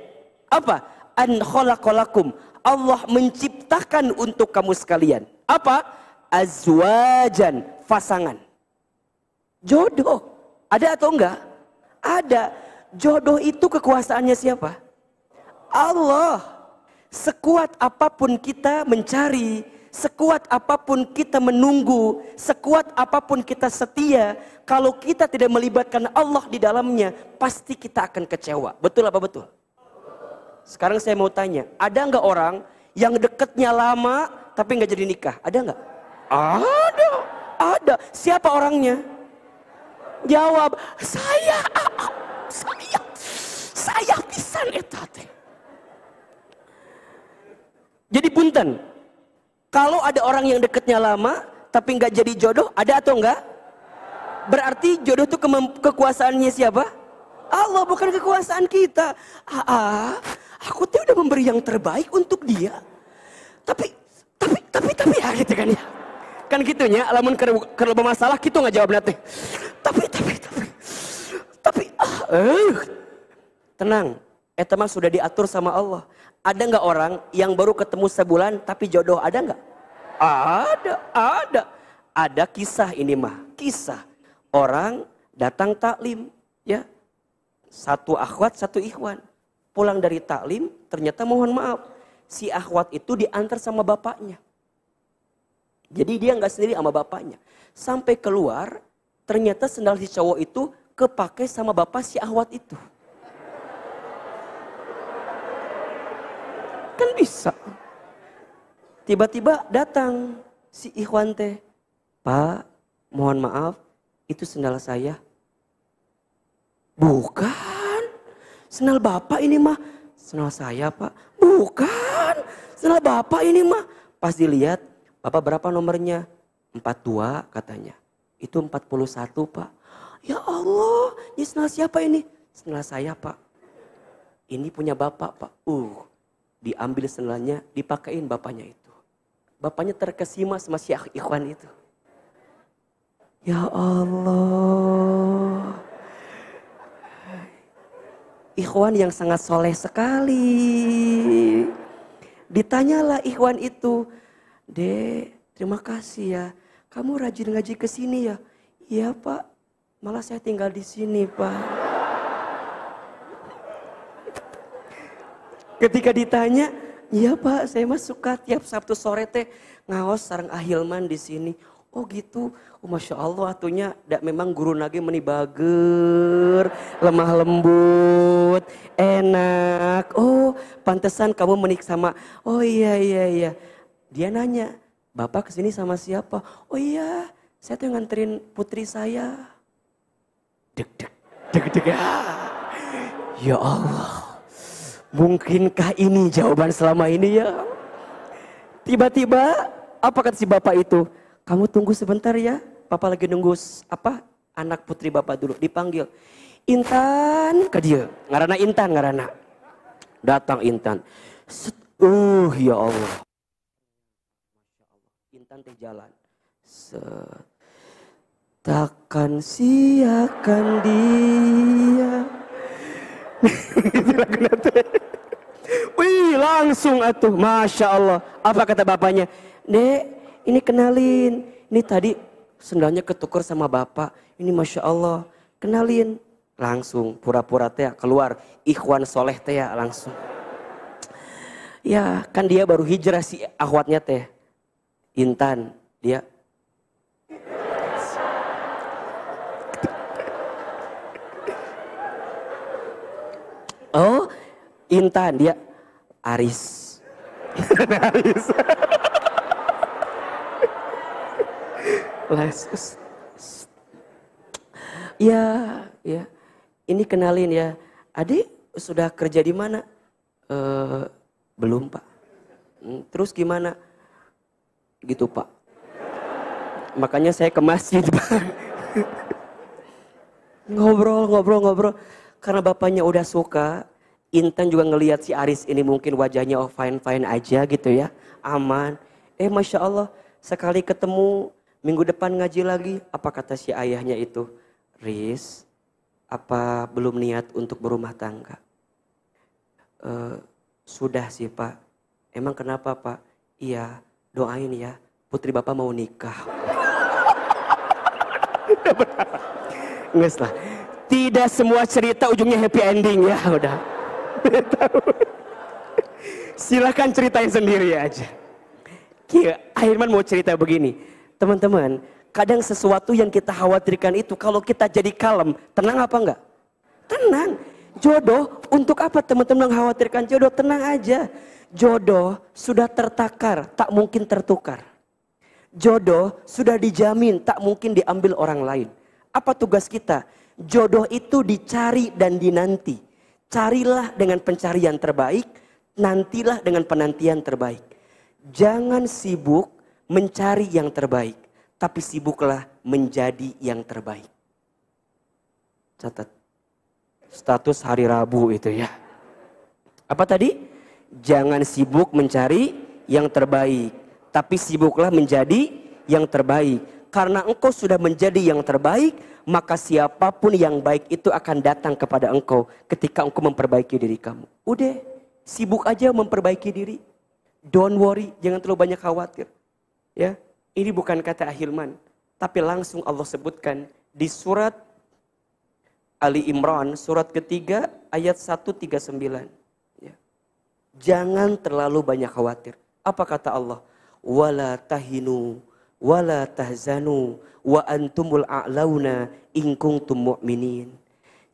Apa? An khalaqalakum. Allah menciptakan untuk kamu sekalian. Apa? Azwajan, pasangan. Jodoh. Ada atau enggak? Ada. Jodoh itu kekuasaannya siapa? Allah. Sekuat apapun kita mencari, sekuat apapun kita menunggu, sekuat apapun kita setia, kalau kita tidak melibatkan Allah di dalamnya, pasti kita akan kecewa. Betul apa betul? Sekarang saya mau tanya, ada nggak orang yang deketnya lama tapi nggak jadi nikah? Ada nggak? Ada. Siapa orangnya? Jawab, saya pisan eta teh. Jadi punten, kalau ada orang yang deketnya lama tapi nggak jadi jodoh, ada atau enggak? Berarti jodoh itu kekuasaannya siapa? Allah, bukan kekuasaan kita. Aku tuh udah memberi yang terbaik untuk dia. Tapi ya gitu kan ya. Kan gitunya, alamun kalau bermasalah gitu nggak jawab nanti. Tapi. Tenang, mah sudah diatur sama Allah. Ada nggak orang yang baru ketemu sebulan tapi jodoh, ada nggak? Ada. Ada kisah ini mah, kisah orang datang taklim, ya. Satu akhwat, satu ikhwan. Pulang dari taklim, ternyata mohon maaf, si akhwat itu diantar sama bapaknya. Jadi dia nggak sendiri sama bapaknya. Sampai keluar, ternyata sendal si cowok itu kepake sama bapak si akhwat itu. Kan bisa. Tiba-tiba datang si ikhwan teh. Pak, mohon maaf, itu sendal saya. Bukan, sendal bapak ini mah. Sendal saya pak. Bukan, sendal bapak ini mah. Pas dilihat, bapak berapa nomornya? 42 katanya. Itu 41 pak. Ya Allah, ini sendal siapa ini? Sendal saya pak. Ini punya bapak pak. Diambil sendalnya, dipakein bapaknya itu. Bapaknya terkesima sama si ikhwan itu. Ya Allah. ikhwan yang sangat soleh sekali. Ditanyalah ikhwan itu, Dek, terima kasih ya. Kamu rajin ngaji ke sini ya? Iya Pak, malah saya tinggal di sini Pak. Ketika ditanya, iya Pak, saya mah suka tiap Sabtu sore teh ngaos sareng ahilman di sini. Oh gitu, oh, Masya Allah atunya memang guru nage meni bager, lemah lembut, enak. Oh pantesan kamu menik sama, oh iya. Dia nanya, Bapak kesini sama siapa? Oh iya, saya tuh nganterin putri saya. Deg. Ya Allah, mungkinkah ini jawaban selama ini ya? Tiba-tiba, apa kata si bapak itu? Kamu tunggu sebentar ya, Papa lagi nunggu anak putri Bapak dulu. Dipanggil, Intan ke dia. Ngarana Intan, ngarana. Datang Intan. Ya Allah. Intan teh jalan. Takkan siakan dia. Wih langsung atuh, Masya Allah. Apa kata bapaknya? Dek, ini kenalin, ini tadi sendalnya ketuker sama bapak. Ini Masya Allah, kenalin. Langsung pura-pura teh keluar, ikhwan soleh teh langsung. Ya kan dia baru hijrah si akhwatnya teh. Intan, dia. Oh, Intan, dia Aris. Aris. Ya. Ini kenalin ya. Adik sudah kerja di mana? Belum Pak. Terus gimana? Gitu Pak. Makanya saya ke masjid Pak. Ngobrol. Karena bapaknya udah suka. Intan juga ngelihat si Aris ini mungkin wajahnya fine aja gitu ya. Aman. Masya Allah. Sekali ketemu. Minggu depan ngaji lagi, apa kata si ayahnya itu? Riz, apa belum niat untuk berumah tangga? Sudah sih Pak. Emang kenapa Pak? Iya, doain ya, putri Bapak mau nikah. Nges lah. Tidak semua cerita ujungnya happy ending ya, udah. Silahkan ceritain sendiri aja. Akhirnya mau cerita begini. Teman-teman, kadang sesuatu yang kita khawatirkan itu kalau kita jadi kalem, tenang apa enggak? Tenang. Jodoh, untuk apa teman-teman mengkhawatirkan jodoh? Tenang aja. Jodoh sudah tertakar, tak mungkin tertukar. Jodoh sudah dijamin, tak mungkin diambil orang lain. Apa tugas kita? Jodoh itu dicari dan dinanti. Carilah dengan pencarian terbaik, nantilah dengan penantian terbaik. Jangan sibuk mencari yang terbaik, tapi sibuklah menjadi yang terbaik. Catat. Status hari Rabu itu ya. Apa tadi? Jangan sibuk mencari yang terbaik, tapi sibuklah menjadi yang terbaik. Karena engkau sudah menjadi yang terbaik, maka siapapun yang baik itu akan datang kepada engkau ketika engkau memperbaiki diri kamu. Udah, sibuk aja memperbaiki diri. Don't worry, jangan terlalu banyak khawatir. Ya, ini bukan kata Ahilman, tapi langsung Allah sebutkan di surat Ali Imran, surat ketiga ayat 139. Ya. Jangan terlalu banyak khawatir. Apa kata Allah? Wala tahinu, wala tahzanu, wa antumul a'launa in kuntum mu'minin.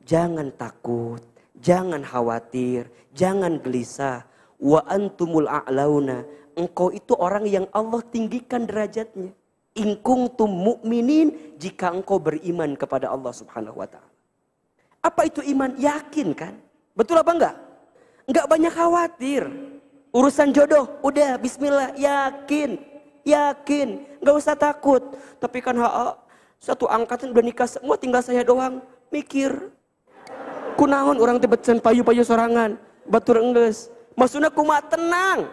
Jangan takut, jangan khawatir, jangan gelisah. Wa antumul a'launa. Engkau itu orang yang Allah tinggikan derajatnya. In kuntum mu'minin, jika engkau beriman kepada Allah Subhanahu wa ta'ala. Apa itu iman? Yakin kan? Betul apa enggak? Enggak banyak khawatir. Urusan jodoh, udah bismillah, yakin. Enggak usah takut. Tapi kan satu angkatan udah nikah semua, tinggal saya doang. Mikir. Kunaon orang tebet payu-payu sorangan. Batur enggeus. Maksudnya kumaha tenang.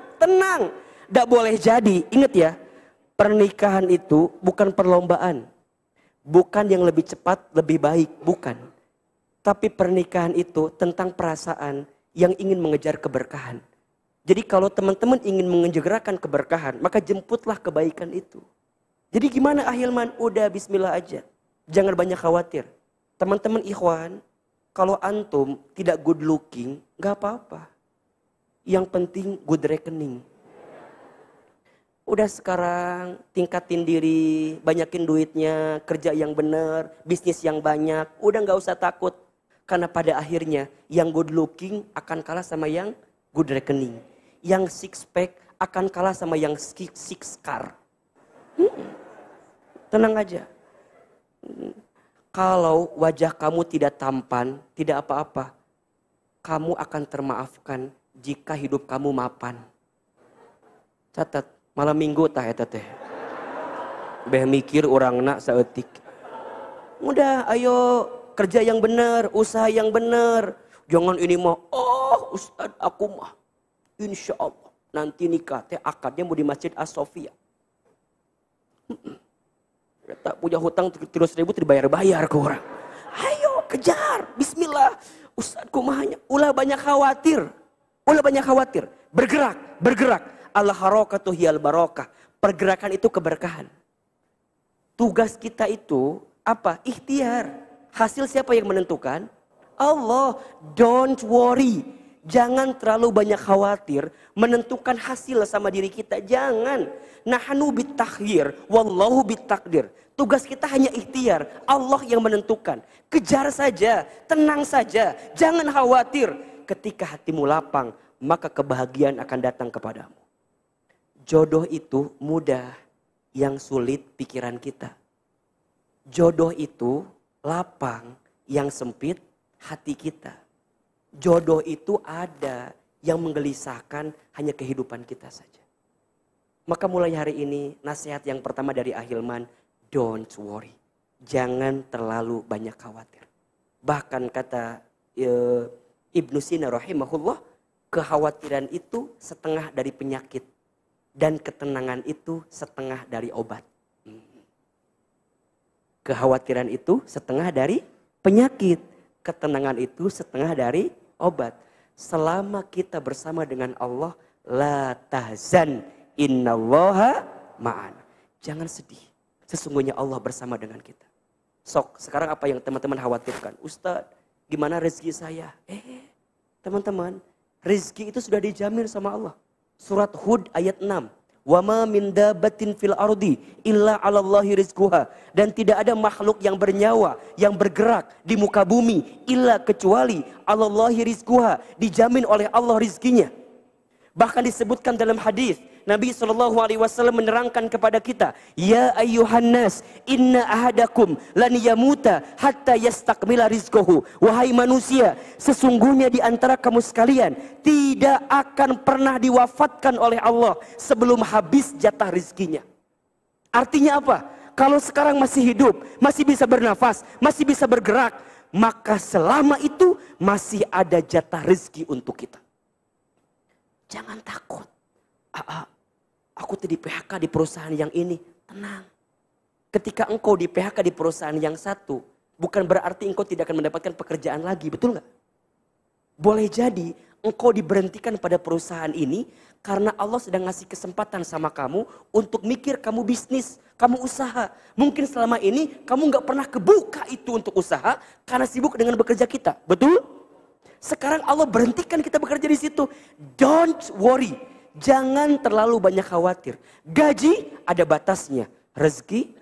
Tidak boleh jadi, ingat ya, pernikahan itu bukan perlombaan. Bukan yang lebih cepat, lebih baik, bukan. Tapi pernikahan itu tentang perasaan yang ingin mengejar keberkahan. Jadi kalau teman-teman ingin mengejarkan keberkahan, maka jemputlah kebaikan itu. Jadi gimana Ahilman? Udah bismillah aja. Jangan banyak khawatir. Teman-teman ikhwan, kalau antum tidak good looking, gak apa-apa. Yang penting good rekening. Udah sekarang tingkatin diri, banyakin duitnya, kerja yang benar, bisnis yang banyak. Udah gak usah takut. Karena pada akhirnya yang good looking akan kalah sama yang good rekening. Yang six pack akan kalah sama yang six car. Tenang aja. Kalau wajah kamu tidak tampan, tidak apa-apa. Kamu akan termaafkan jika hidup kamu mapan. Catat. Malam minggu tah eta teh. Beh mikir urangna saeutik. Udah ayo kerja yang benar, usaha yang benar. Jangan ini mah, oh Ustaz aku mah insya Allah nanti nikah teh akadnya mau di Masjid As-Sofia. Tak punya hutang 300.000 dibayar-bayar ke orang. Ayo kejar, bismillah. Ustaz kumahanya, ulah banyak khawatir. Ulah banyak khawatir. Bergerak. Al-harakatu hiyal barokah. Pergerakan itu keberkahan. Tugas kita itu apa? Ikhtiar. Hasil siapa yang menentukan? Allah. Don't worry. Jangan terlalu banyak khawatir menentukan hasil sama diri kita. Jangan. Nahnu bitakhir, wallahu bitakdir. Tugas kita hanya ikhtiar. Allah yang menentukan. Kejar saja, tenang saja. Jangan khawatir. Ketika hatimu lapang, maka kebahagiaan akan datang kepadamu. Jodoh itu mudah, yang sulit pikiran kita. Jodoh itu lapang, yang sempit hati kita. Jodoh itu ada, yang menggelisahkan hanya kehidupan kita saja. Maka mulai hari ini nasihat yang pertama dari Ahilman, don't worry. Jangan terlalu banyak khawatir. Bahkan kata Ibnu Sina rahimahullah, kekhawatiran itu setengah dari penyakit. Dan ketenangan itu setengah dari obat. Kekhawatiran itu setengah dari penyakit. Ketenangan itu setengah dari obat. Selama kita bersama dengan Allah, la tahzan innallaha ma'ana. Jangan sedih. Sesungguhnya Allah bersama dengan kita. Sok, sekarang apa yang teman-teman khawatirkan? Ustaz, gimana rezeki saya? Teman-teman, rezeki itu sudah dijamin sama Allah. Surat Hud ayat 6. Wa ma min dabbatin fil ardi illa 'alallahi rizquha. Dan tidak ada makhluk yang bernyawa, yang bergerak di muka bumi illa kecuali 'alallahi rizquha, dijamin oleh Allah rizkinya. Bahkan disebutkan dalam hadis, Nabi SAW menerangkan kepada kita, ya ayyuhan nas, inna ahadakum lan yamuta hatta yastakmila rizquhu. Wahai manusia, sesungguhnya di antara kamu sekalian tidak akan pernah diwafatkan oleh Allah sebelum habis jatah rizkinya. Artinya apa? Kalau sekarang masih hidup, masih bisa bernafas, masih bisa bergerak, maka selama itu masih ada jatah rezeki untuk kita. Jangan takut. Aku di PHK di perusahaan yang ini. Tenang. Ketika engkau di PHK di perusahaan yang satu, bukan berarti engkau tidak akan mendapatkan pekerjaan lagi. Betul nggak? Boleh jadi engkau diberhentikan pada perusahaan ini karena Allah sedang ngasih kesempatan sama kamu untuk mikir kamu bisnis, kamu usaha. Mungkin selama ini kamu nggak pernah kebuka itu untuk usaha karena sibuk dengan bekerja kita. Betul? Sekarang Allah berhentikan kita bekerja di situ. Don't worry. Jangan terlalu banyak khawatir. Gaji ada batasnya. Rezeki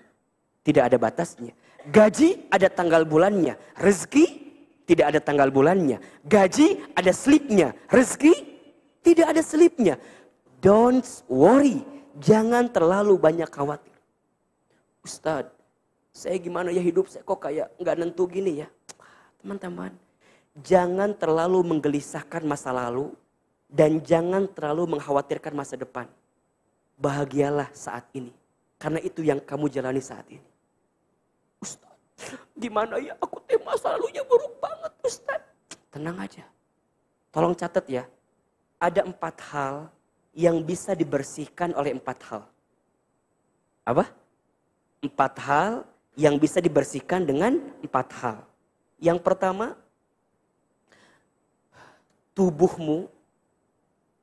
tidak ada batasnya. Gaji ada tanggal bulannya. Rezeki tidak ada tanggal bulannya. Gaji ada slipnya. Rezeki tidak ada slipnya. Don't worry. Jangan terlalu banyak khawatir. Ustadz, saya gimana ya hidup saya kok kayak nggak nentu gini ya. Teman-teman. Jangan terlalu menggelisahkan masa lalu dan jangan terlalu mengkhawatirkan masa depan. Bahagialah saat ini. Karena itu yang kamu jalani saat ini. Ustaz, gimana ya aku masa lalunya buruk banget Ustaz. Tenang aja. Tolong catat ya. Ada 4 hal yang bisa dibersihkan oleh 4 hal. Apa? 4 hal yang bisa dibersihkan dengan 4 hal. Yang pertama, tubuhmu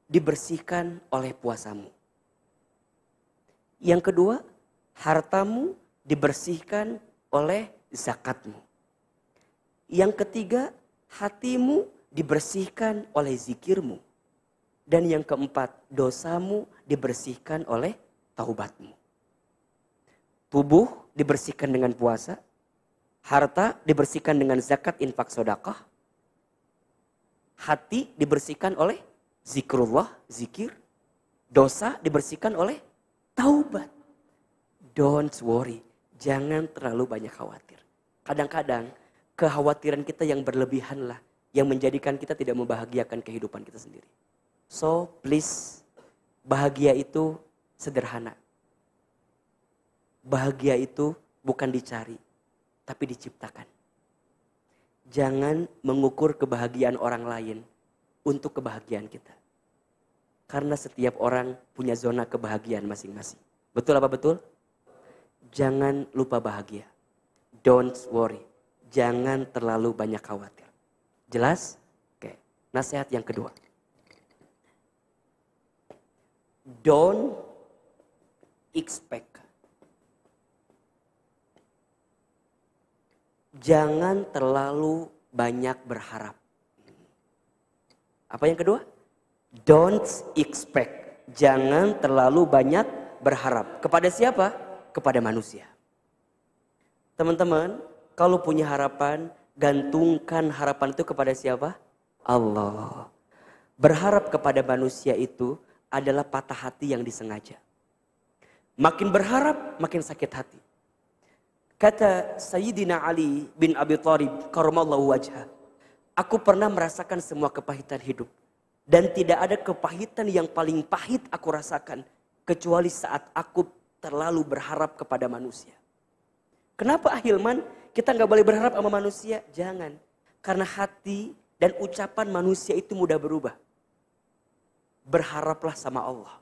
dibersihkan oleh puasamu. Yang kedua, hartamu dibersihkan oleh zakatmu. Yang ketiga, hatimu dibersihkan oleh zikirmu. Dan yang keempat, dosamu dibersihkan oleh taubatmu. Tubuh dibersihkan dengan puasa, harta dibersihkan dengan zakat, infak, sedekah. Hati dibersihkan oleh zikrullah, zikir. Dosa dibersihkan oleh taubat. Don't worry, jangan terlalu banyak khawatir. Kadang-kadang kekhawatiran kita yang berlebihan lah yang menjadikan kita tidak membahagiakan kehidupan kita sendiri. So please, bahagia itu sederhana. Bahagia itu bukan dicari, tapi diciptakan. Jangan mengukur kebahagiaan orang lain untuk kebahagiaan kita. Karena setiap orang punya zona kebahagiaan masing-masing. Betul apa betul? Jangan lupa bahagia. Don't worry. Jangan terlalu banyak khawatir. Jelas? Oke. Nasihat yang kedua. Don't expect. Jangan terlalu banyak berharap. Apa yang kedua? Don't expect. Jangan terlalu banyak berharap. Kepada siapa? Kepada manusia. Teman-teman, kalau punya harapan, gantungkan harapan itu kepada siapa? Allah. Berharap kepada manusia itu adalah patah hati yang disengaja. Makin berharap, makin sakit hati. Kata Sayyidina Ali bin Abi Thalib karramallahu wajhah, aku pernah merasakan semua kepahitan hidup. Dan tidak ada kepahitan yang paling pahit aku rasakan kecuali saat aku terlalu berharap kepada manusia. Kenapa Ahilman kita gak boleh berharap sama manusia? Jangan. Karena hati dan ucapan manusia itu mudah berubah. Berharaplah sama Allah.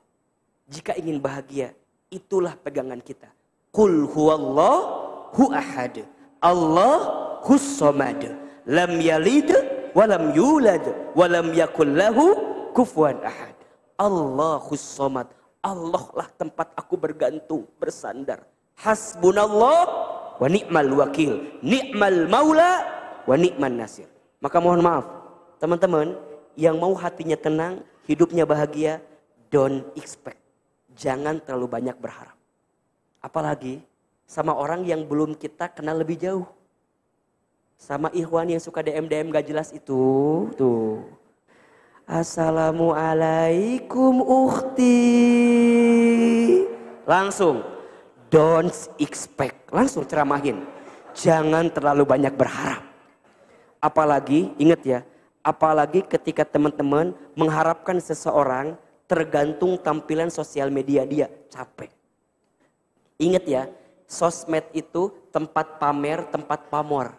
Jika ingin bahagia, itulah pegangan kita. Qul huwallahu ahad. Allahus samad. Lam yalid walam yulad walam yakul lahu kufuwan ahad. Allahus samad. Allah lah tempat aku bergantung, bersandar. Hasbunallah wa ni'mal wakil. Ni'mal maula wa ni'man nasir. Maka mohon maaf, teman-teman yang mau hatinya tenang, hidupnya bahagia, don't expect. Jangan terlalu banyak berharap. Apalagi sama orang yang belum kita kenal lebih jauh. Sama ikhwan yang suka DM-DM gak jelas itu. Tuh. Assalamualaikum ukhti. Langsung. Don't expect. Langsung ceramahin. Jangan terlalu banyak berharap. Apalagi, ingat ya. Apalagi ketika teman-teman mengharapkan seseorang tergantung tampilan sosial media dia. Capek. Ingat ya. Sosmed itu tempat pamer, tempat pamor.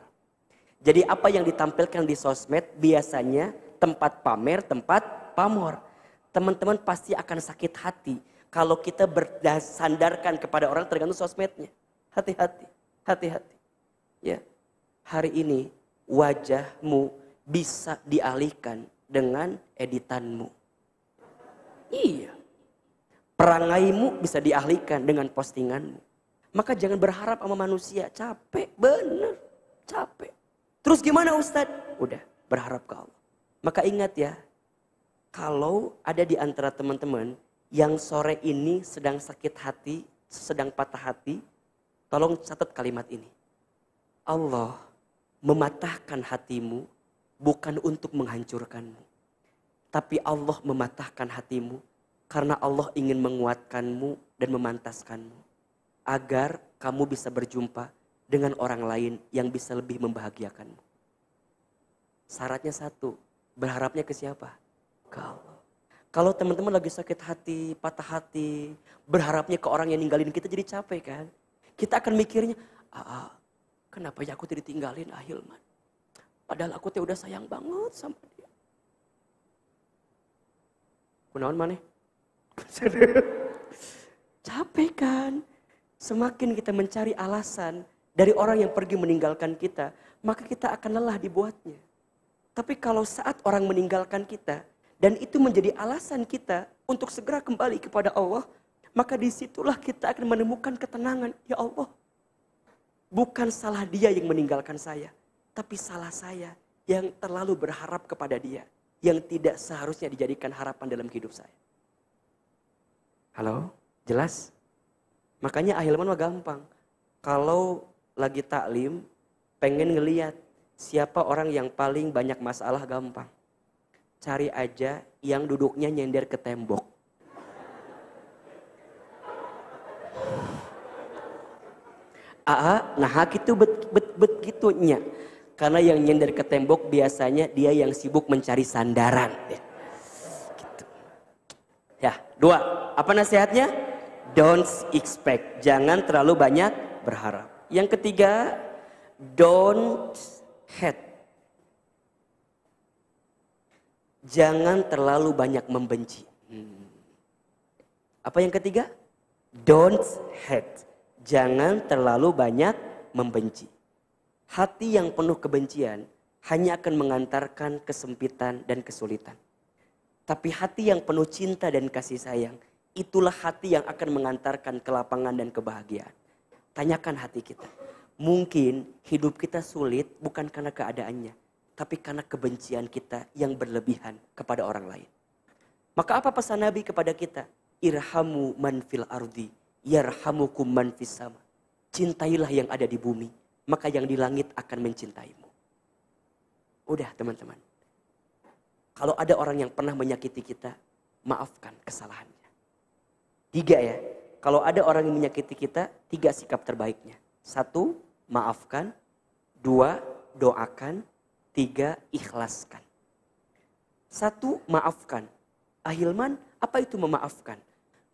Jadi apa yang ditampilkan di sosmed biasanya tempat pamer, tempat pamor. Teman-teman pasti akan sakit hati kalau kita bersandarkan kepada orang tergantung sosmednya. Hati-hati, hati-hati. Ya, hari ini wajahmu bisa dialihkan dengan editanmu. Iya. Perangaimu bisa dialihkan dengan postinganmu. Maka jangan berharap sama manusia. Capek, bener. Capek. Terus gimana Ustadz? Udah, berharap ke Allah. Maka ingat ya, kalau ada di antara teman-teman yang sore ini sedang sakit hati, sedang patah hati, tolong catat kalimat ini. Allah mematahkan hatimu bukan untuk menghancurkanmu. Tapi Allah mematahkan hatimu karena Allah ingin menguatkanmu dan memantaskanmu. Agar kamu bisa berjumpa dengan orang lain yang bisa lebih membahagiakanmu. Syaratnya satu, berharapnya ke siapa? Ke Allah. Kalau teman-teman lagi sakit hati, patah hati, berharapnya ke orang yang ninggalin kita jadi capek kan? Kita akan mikirnya, kenapa ya aku tidak ditinggalin Ahilman? Padahal aku udah sayang banget sama dia. Kunaon maneh? Capek kan? Semakin kita mencari alasan dari orang yang pergi meninggalkan kita, maka kita akan lelah dibuatnya. Tapi kalau saat orang meninggalkan kita, dan itu menjadi alasan kita untuk segera kembali kepada Allah, maka disitulah kita akan menemukan ketenangan. Ya Allah, bukan salah dia yang meninggalkan saya, tapi salah saya yang terlalu berharap kepada dia, yang tidak seharusnya dijadikan harapan dalam hidup saya. Halo, jelas? Makanya ahilman mah gampang. Kalau lagi taklim, pengen ngeliat siapa orang yang paling banyak masalah, gampang. Cari aja yang duduknya nyender ke tembok. Nah gitu begitunya. Karena yang nyender ke tembok biasanya dia yang sibuk mencari sandaran. Gitu. Ya, 2. Apa nasihatnya? Don't expect. Jangan terlalu banyak berharap. Yang ketiga, don't hate. Jangan terlalu banyak membenci. Apa yang ketiga? Don't hate. Jangan terlalu banyak membenci. Hati yang penuh kebencian hanya akan mengantarkan kesempitan dan kesulitan. Tapi hati yang penuh cinta dan kasih sayang, itulah hati yang akan mengantarkan kelapangan dan kebahagiaan. Tanyakan hati kita. Mungkin hidup kita sulit bukan karena keadaannya, tapi karena kebencian kita yang berlebihan kepada orang lain. Maka apa pesan Nabi kepada kita? Irhamu man fil ardi, yarhamukum man fis sama. Cintailah yang ada di bumi, maka yang di langit akan mencintaimu. Udah teman-teman. Kalau ada orang yang pernah menyakiti kita, maafkan kesalahannya. 3 ya. Kalau ada orang yang menyakiti kita, 3 sikap terbaiknya. 1, maafkan. 2, doakan. 3, ikhlaskan. 1, maafkan. Ahilman, apa itu memaafkan?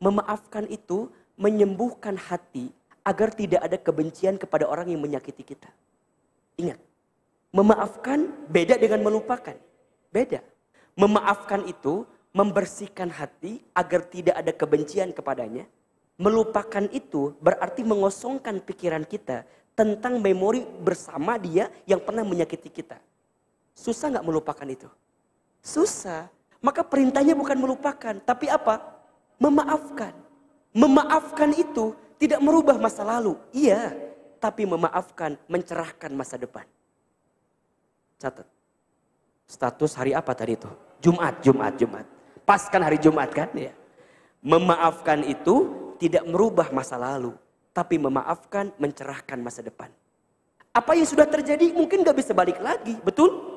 Memaafkan itu menyembuhkan hati agar tidak ada kebencian kepada orang yang menyakiti kita. Ingat, memaafkan beda dengan melupakan. Beda. Memaafkan itu membersihkan hati agar tidak ada kebencian kepadanya. Melupakan itu berarti mengosongkan pikiran kita tentang memori bersama dia yang pernah menyakiti kita. Susah gak melupakan itu? Susah. Maka perintahnya bukan melupakan, tapi apa? Memaafkan. Memaafkan itu tidak merubah masa lalu. Iya, tapi memaafkan mencerahkan masa depan. Catat. Status hari apa tadi itu? Jumat. Pas kan hari Jumat kan? Ya. Memaafkan itu tidak merubah masa lalu, tapi memaafkan mencerahkan masa depan. Apa yang sudah terjadi mungkin gak bisa balik lagi, betul?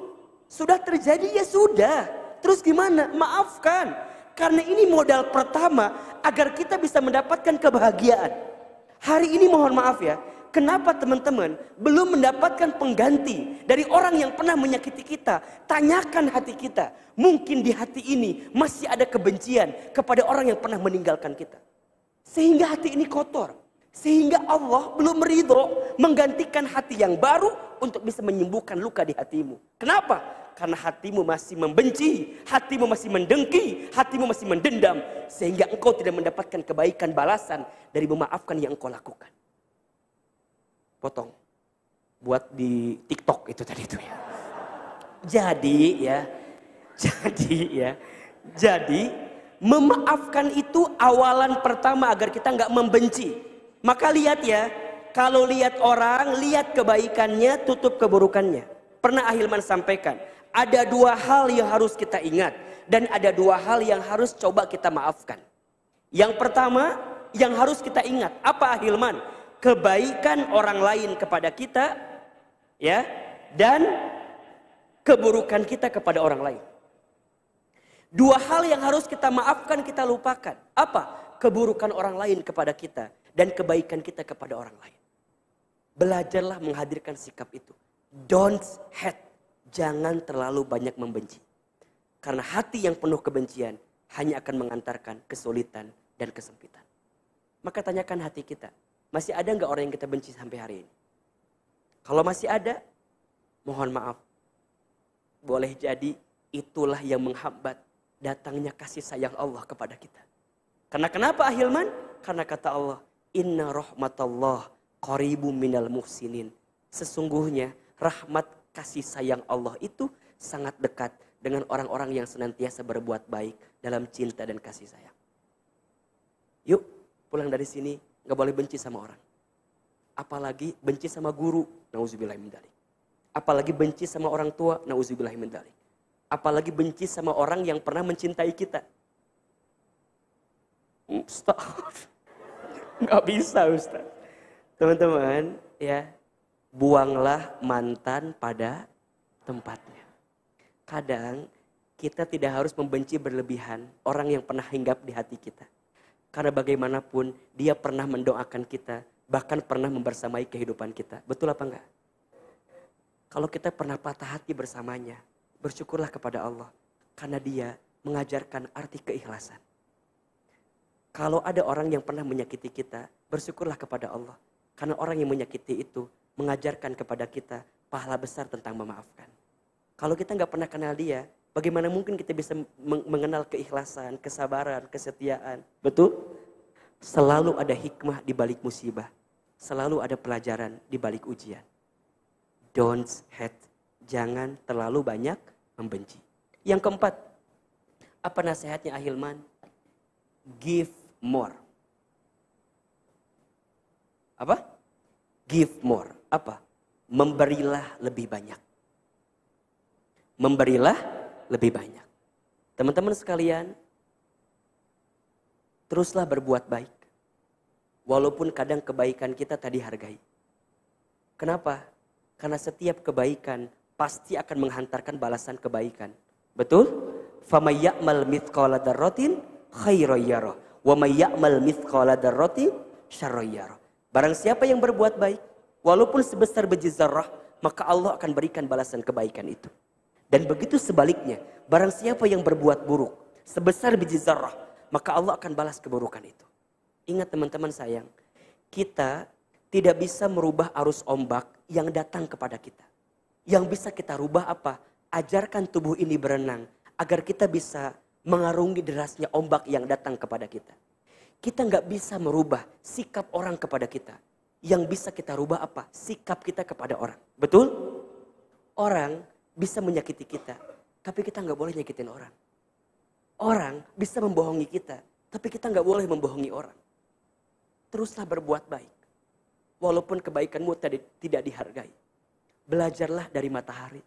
Sudah terjadi ya sudah. Terus gimana? Maafkan. Karena ini modal pertama agar kita bisa mendapatkan kebahagiaan. Hari ini mohon maaf ya, kenapa teman-teman belum mendapatkan pengganti dari orang yang pernah menyakiti kita? Tanyakan hati kita. Mungkin di hati ini masih ada kebencian kepada orang yang pernah meninggalkan kita. Sehingga hati ini kotor. Sehingga Allah belum ridho menggantikan hati yang baru untuk bisa menyembuhkan luka di hatimu. Kenapa? Karena hatimu masih membenci, hatimu masih mendengki, hatimu masih mendendam. Sehingga engkau tidak mendapatkan kebaikan balasan dari memaafkan yang engkau lakukan. Potong. Buat di TikTok itu tadi itu ya. Jadi memaafkan itu awalan pertama agar kita nggak membenci. Maka lihat ya, kalau lihat orang, lihat kebaikannya, tutup keburukannya. Pernah Ahilman sampaikan, ada 2 hal yang harus kita ingat. Dan ada 2 hal yang harus coba kita maafkan. Yang pertama, yang harus kita ingat. Apa Ahilman? Kebaikan orang lain kepada kita. Ya. Dan keburukan kita kepada orang lain. 2 hal yang harus kita maafkan, kita lupakan. Apa? Keburukan orang lain kepada kita. Dan kebaikan kita kepada orang lain. Belajarlah menghadirkan sikap itu. Don't hate. Jangan terlalu banyak membenci. Karena hati yang penuh kebencian hanya akan mengantarkan kesulitan dan kesempitan. Maka tanyakan hati kita. Masih ada nggak orang yang kita benci sampai hari ini? Kalau masih ada, mohon maaf. Boleh jadi itulah yang menghambat datangnya kasih sayang Allah kepada kita. Karena kenapa Ahilman? Karena kata Allah, Inna rahmatallah qaribum minal muhsinin. Sesungguhnya rahmat kasih sayang Allah itu sangat dekat dengan orang-orang yang senantiasa berbuat baik dalam cinta dan kasih sayang. Yuk pulang dari sini gak boleh benci sama orang. Apalagi benci sama guru, nauzubillah min dzalik. Apalagi benci sama orang tua, nauzubillah min dzalik. Apalagi benci sama orang yang pernah mencintai kita. Ustaz, gak bisa Ustaz. Teman-teman, ya, buanglah mantan pada tempatnya. Kadang kita tidak harus membenci berlebihan orang yang pernah hinggap di hati kita. Karena bagaimanapun dia pernah mendoakan kita, bahkan pernah membersamai kehidupan kita. Betul apa enggak? Kalau kita pernah patah hati bersamanya, bersyukurlah kepada Allah. Karena dia mengajarkan arti keikhlasan. Kalau ada orang yang pernah menyakiti kita, bersyukurlah kepada Allah. Karena orang yang menyakiti itu mengajarkan kepada kita pahala besar tentang memaafkan. Kalau kita nggak pernah kenal dia, bagaimana mungkin kita bisa mengenal keikhlasan, kesabaran, kesetiaan? Betul? Selalu ada hikmah di balik musibah. Selalu ada pelajaran di balik ujian. Don't hate. Jangan terlalu banyak membenci. Yang keempat, apa nasihatnya Ahilman? Give more. Apa? Give more. Apa? Memberilah lebih banyak. Memberilah lebih banyak. Teman-teman sekalian, teruslah berbuat baik. Walaupun kadang kebaikan kita tak dihargai. Kenapa? Karena setiap kebaikan pasti akan menghantarkan balasan kebaikan. Betul? فَمَنْ يَعْمَلْ مِثْقَالَ ذَرَّةٍ خَيْرًا يَرَهُ وَمَنْ يَعْمَلْ مِثْقَالَ ذَرَّةٍ شَرًّا يَرَهُ. Barang siapa yang berbuat baik, walaupun sebesar biji zarrah, maka Allah akan berikan balasan kebaikan itu. Dan begitu sebaliknya, barang siapa yang berbuat buruk, sebesar biji zarrah, maka Allah akan balas keburukan itu. Ingat teman-teman sayang, kita tidak bisa merubah arus ombak yang datang kepada kita. Yang bisa kita rubah apa? Ajarkan tubuh ini berenang, agar kita bisa mengarungi derasnya ombak yang datang kepada kita. Kita nggak bisa merubah sikap orang kepada kita. Yang bisa kita rubah apa? Sikap kita kepada orang. Betul? Orang bisa menyakiti kita, tapi kita nggak boleh nyakitin orang. Orang bisa membohongi kita, tapi kita nggak boleh membohongi orang. Teruslah berbuat baik, walaupun kebaikanmu tidak dihargai. Belajarlah dari matahari.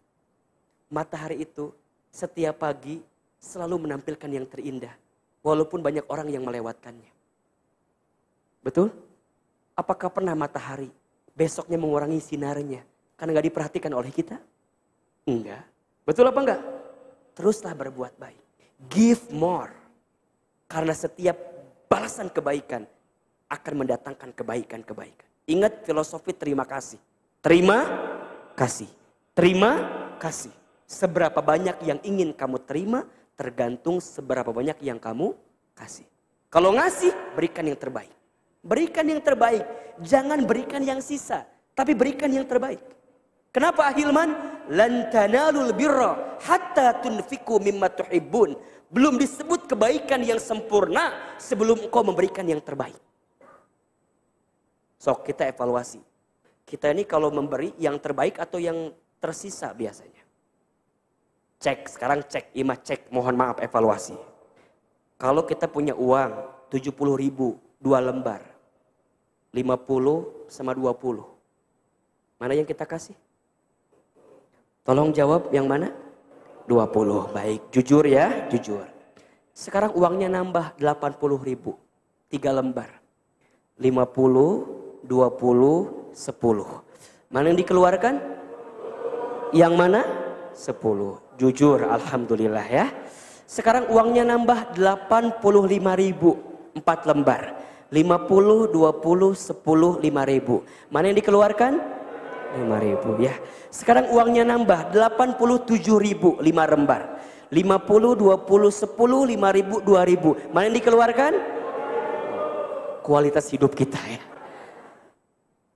Matahari itu setiap pagi selalu menampilkan yang terindah, walaupun banyak orang yang melewatkannya. Betul? Apakah pernah matahari besoknya mengurangi sinarnya karena nggak diperhatikan oleh kita? Enggak. Betul apa enggak? Teruslah berbuat baik. Give more. Karena setiap balasan kebaikan akan mendatangkan kebaikan-kebaikan. Ingat filosofi terima kasih. Terima kasih. Terima kasih. Seberapa banyak yang ingin kamu terima tergantung seberapa banyak yang kamu kasih. Kalau ngasih, berikan yang terbaik. Berikan yang terbaik. Jangan berikan yang sisa, tapi berikan yang terbaik. Kenapa Ahilman? Lan tanalul birra hatta tunfiqu mimma tuhibbun. Belum disebut kebaikan yang sempurna sebelum engkau memberikan yang terbaik. Sok kita evaluasi. Kita ini kalau memberi yang terbaik atau yang tersisa biasanya. Cek, sekarang cek, Imah cek, mohon maaf evaluasi. Kalau kita punya uang 70.000, 2 lembar. 50 sama 20. Mana yang kita kasih? Tolong jawab yang mana? 20. Baik, jujur ya, jujur. Sekarang uangnya nambah 80.000. 3 lembar. 50, 20, 10. Mana yang dikeluarkan? Yang mana? 10. Jujur, alhamdulillah ya. Sekarang uangnya nambah 85.000. 4 lembar. 50, 20, 10, 5.000. Mana yang dikeluarkan? 5.000 ya. Sekarang uangnya nambah 87.000, 5 lembar. 50, 20, 10, 5.000, 2.000. Mana yang dikeluarkan? Kualitas hidup kita ya.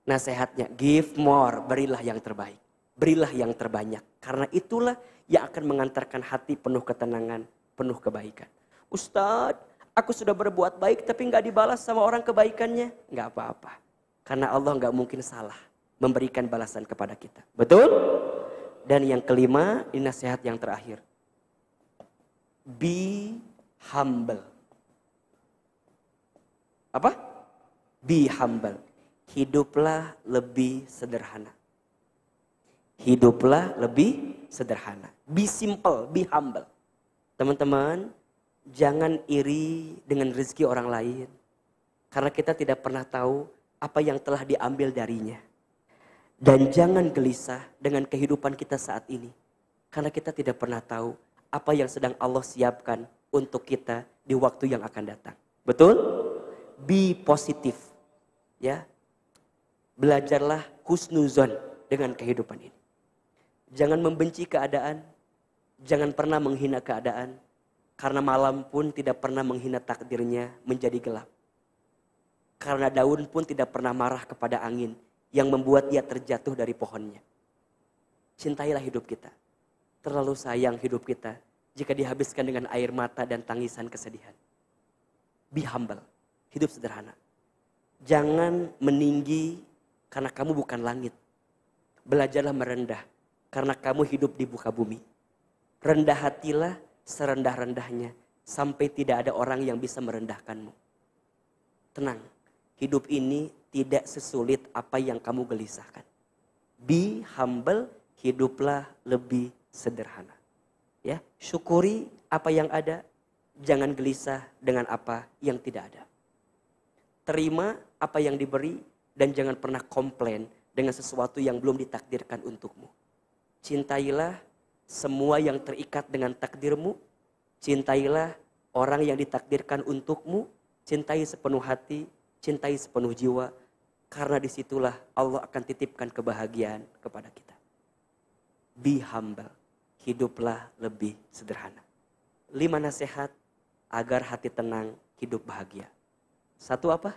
Nasihatnya, give more, berilah yang terbaik. Berilah yang terbanyak. Karena itulah yang akan mengantarkan hati penuh ketenangan, penuh kebaikan. Ustadz, aku sudah berbuat baik tapi nggak dibalas sama orang kebaikannya. Nggak apa-apa. Karena Allah nggak mungkin salah memberikan balasan kepada kita. Betul? Dan yang kelima, ini nasihat yang terakhir. Be humble. Apa? Be humble. Hiduplah lebih sederhana. Hiduplah lebih sederhana. Be simple, be humble. Teman-teman, jangan iri dengan rezeki orang lain. Karena kita tidak pernah tahu apa yang telah diambil darinya. Dan jangan gelisah dengan kehidupan kita saat ini. Karena kita tidak pernah tahu apa yang sedang Allah siapkan untuk kita di waktu yang akan datang. Betul? Be positif. Ya. Belajarlah husnuzon dengan kehidupan ini. Jangan membenci keadaan. Jangan pernah menghina keadaan. Karena malam pun tidak pernah menghina takdirnya menjadi gelap. Karena daun pun tidak pernah marah kepada angin yang membuat dia terjatuh dari pohonnya. Cintailah hidup kita. Terlalu sayang hidup kita jika dihabiskan dengan air mata dan tangisan kesedihan. Be humble. Hidup sederhana. Jangan meninggi karena kamu bukan langit. Belajarlah merendah karena kamu hidup di muka bumi. Rendah hatilah serendah-rendahnya sampai tidak ada orang yang bisa merendahkanmu. Tenang, hidup ini tidak sesulit apa yang kamu gelisahkan. Be humble, hiduplah lebih sederhana. Ya, syukuri apa yang ada, jangan gelisah dengan apa yang tidak ada. Terima apa yang diberi dan jangan pernah komplain dengan sesuatu yang belum ditakdirkan untukmu. Cintailah semua yang terikat dengan takdirmu. Cintailah orang yang ditakdirkan untukmu. Cintai sepenuh hati, cintai sepenuh jiwa. Karena disitulah Allah akan titipkan kebahagiaan kepada kita. Be humble. Hiduplah lebih sederhana. 5 nasihat agar hati tenang, hidup bahagia. 1 apa?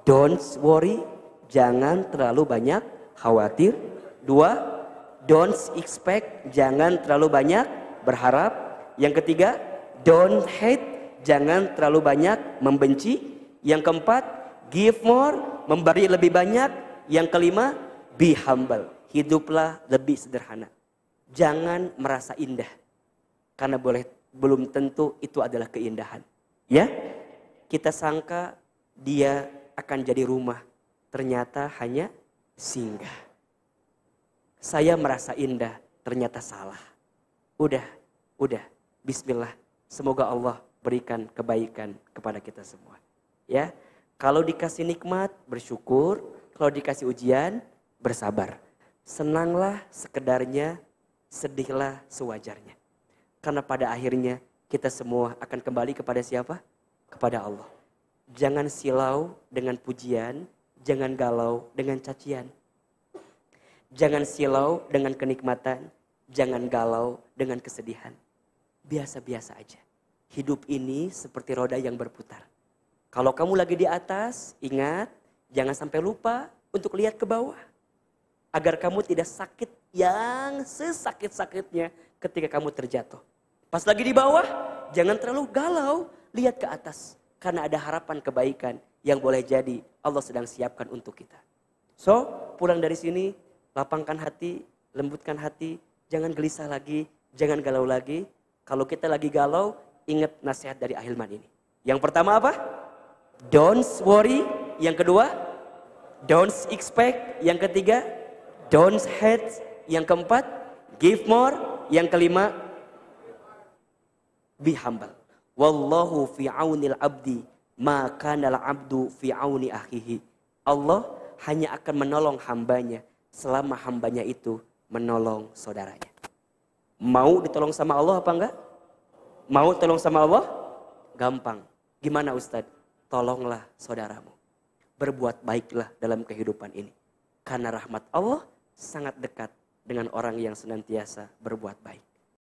Don't worry. Jangan terlalu banyak khawatir. 2, don't expect. Jangan terlalu banyak berharap. Yang ketiga, don't hate. Jangan terlalu banyak membenci. Yang keempat, give more. Memberi lebih banyak. Yang kelima, be humble. Hiduplah lebih sederhana. Jangan merasa indah. Karena belum tentu itu adalah keindahan. Ya, kita sangka dia akan jadi rumah. Ternyata hanya singgah. Saya merasa indah, ternyata salah. Udah. Bismillah. Semoga Allah berikan kebaikan kepada kita semua. Ya, kalau dikasih nikmat, bersyukur. Kalau dikasih ujian, bersabar. Senanglah sekedarnya, sedihlah sewajarnya. Karena pada akhirnya kita semua akan kembali kepada siapa? Kepada Allah. Jangan silau dengan pujian, jangan galau dengan cacian. Jangan silau dengan kenikmatan, jangan galau dengan kesedihan. Biasa-biasa aja. Hidup ini seperti roda yang berputar. Kalau kamu lagi di atas, ingat, jangan sampai lupa untuk lihat ke bawah. Agar kamu tidak sakit yang sesakit-sakitnya ketika kamu terjatuh. Pas lagi di bawah, jangan terlalu galau, lihat ke atas. Karena ada harapan kebaikan yang boleh jadi Allah sedang siapkan untuk kita. So, pulang dari sini, lapangkan hati, lembutkan hati, jangan gelisah lagi, jangan galau lagi. Kalau kita lagi galau, ingat nasihat dari Ahilman ini. Yang pertama apa? Don't worry. Yang kedua, don't expect. Yang ketiga, don't hate. Yang keempat, give more. Yang kelima, be humble. Wallahu fi aunil abdi ma kanal abdu fi auni akhihi. Allah hanya akan menolong hambanya selama hambanya itu menolong saudaranya. Mau ditolong sama Allah apa enggak? Mau tolong sama Allah? Gampang. Gimana Ustadz? Tolonglah saudaramu. Berbuat baiklah dalam kehidupan ini. Karena rahmat Allah sangat dekat dengan orang yang senantiasa berbuat baik.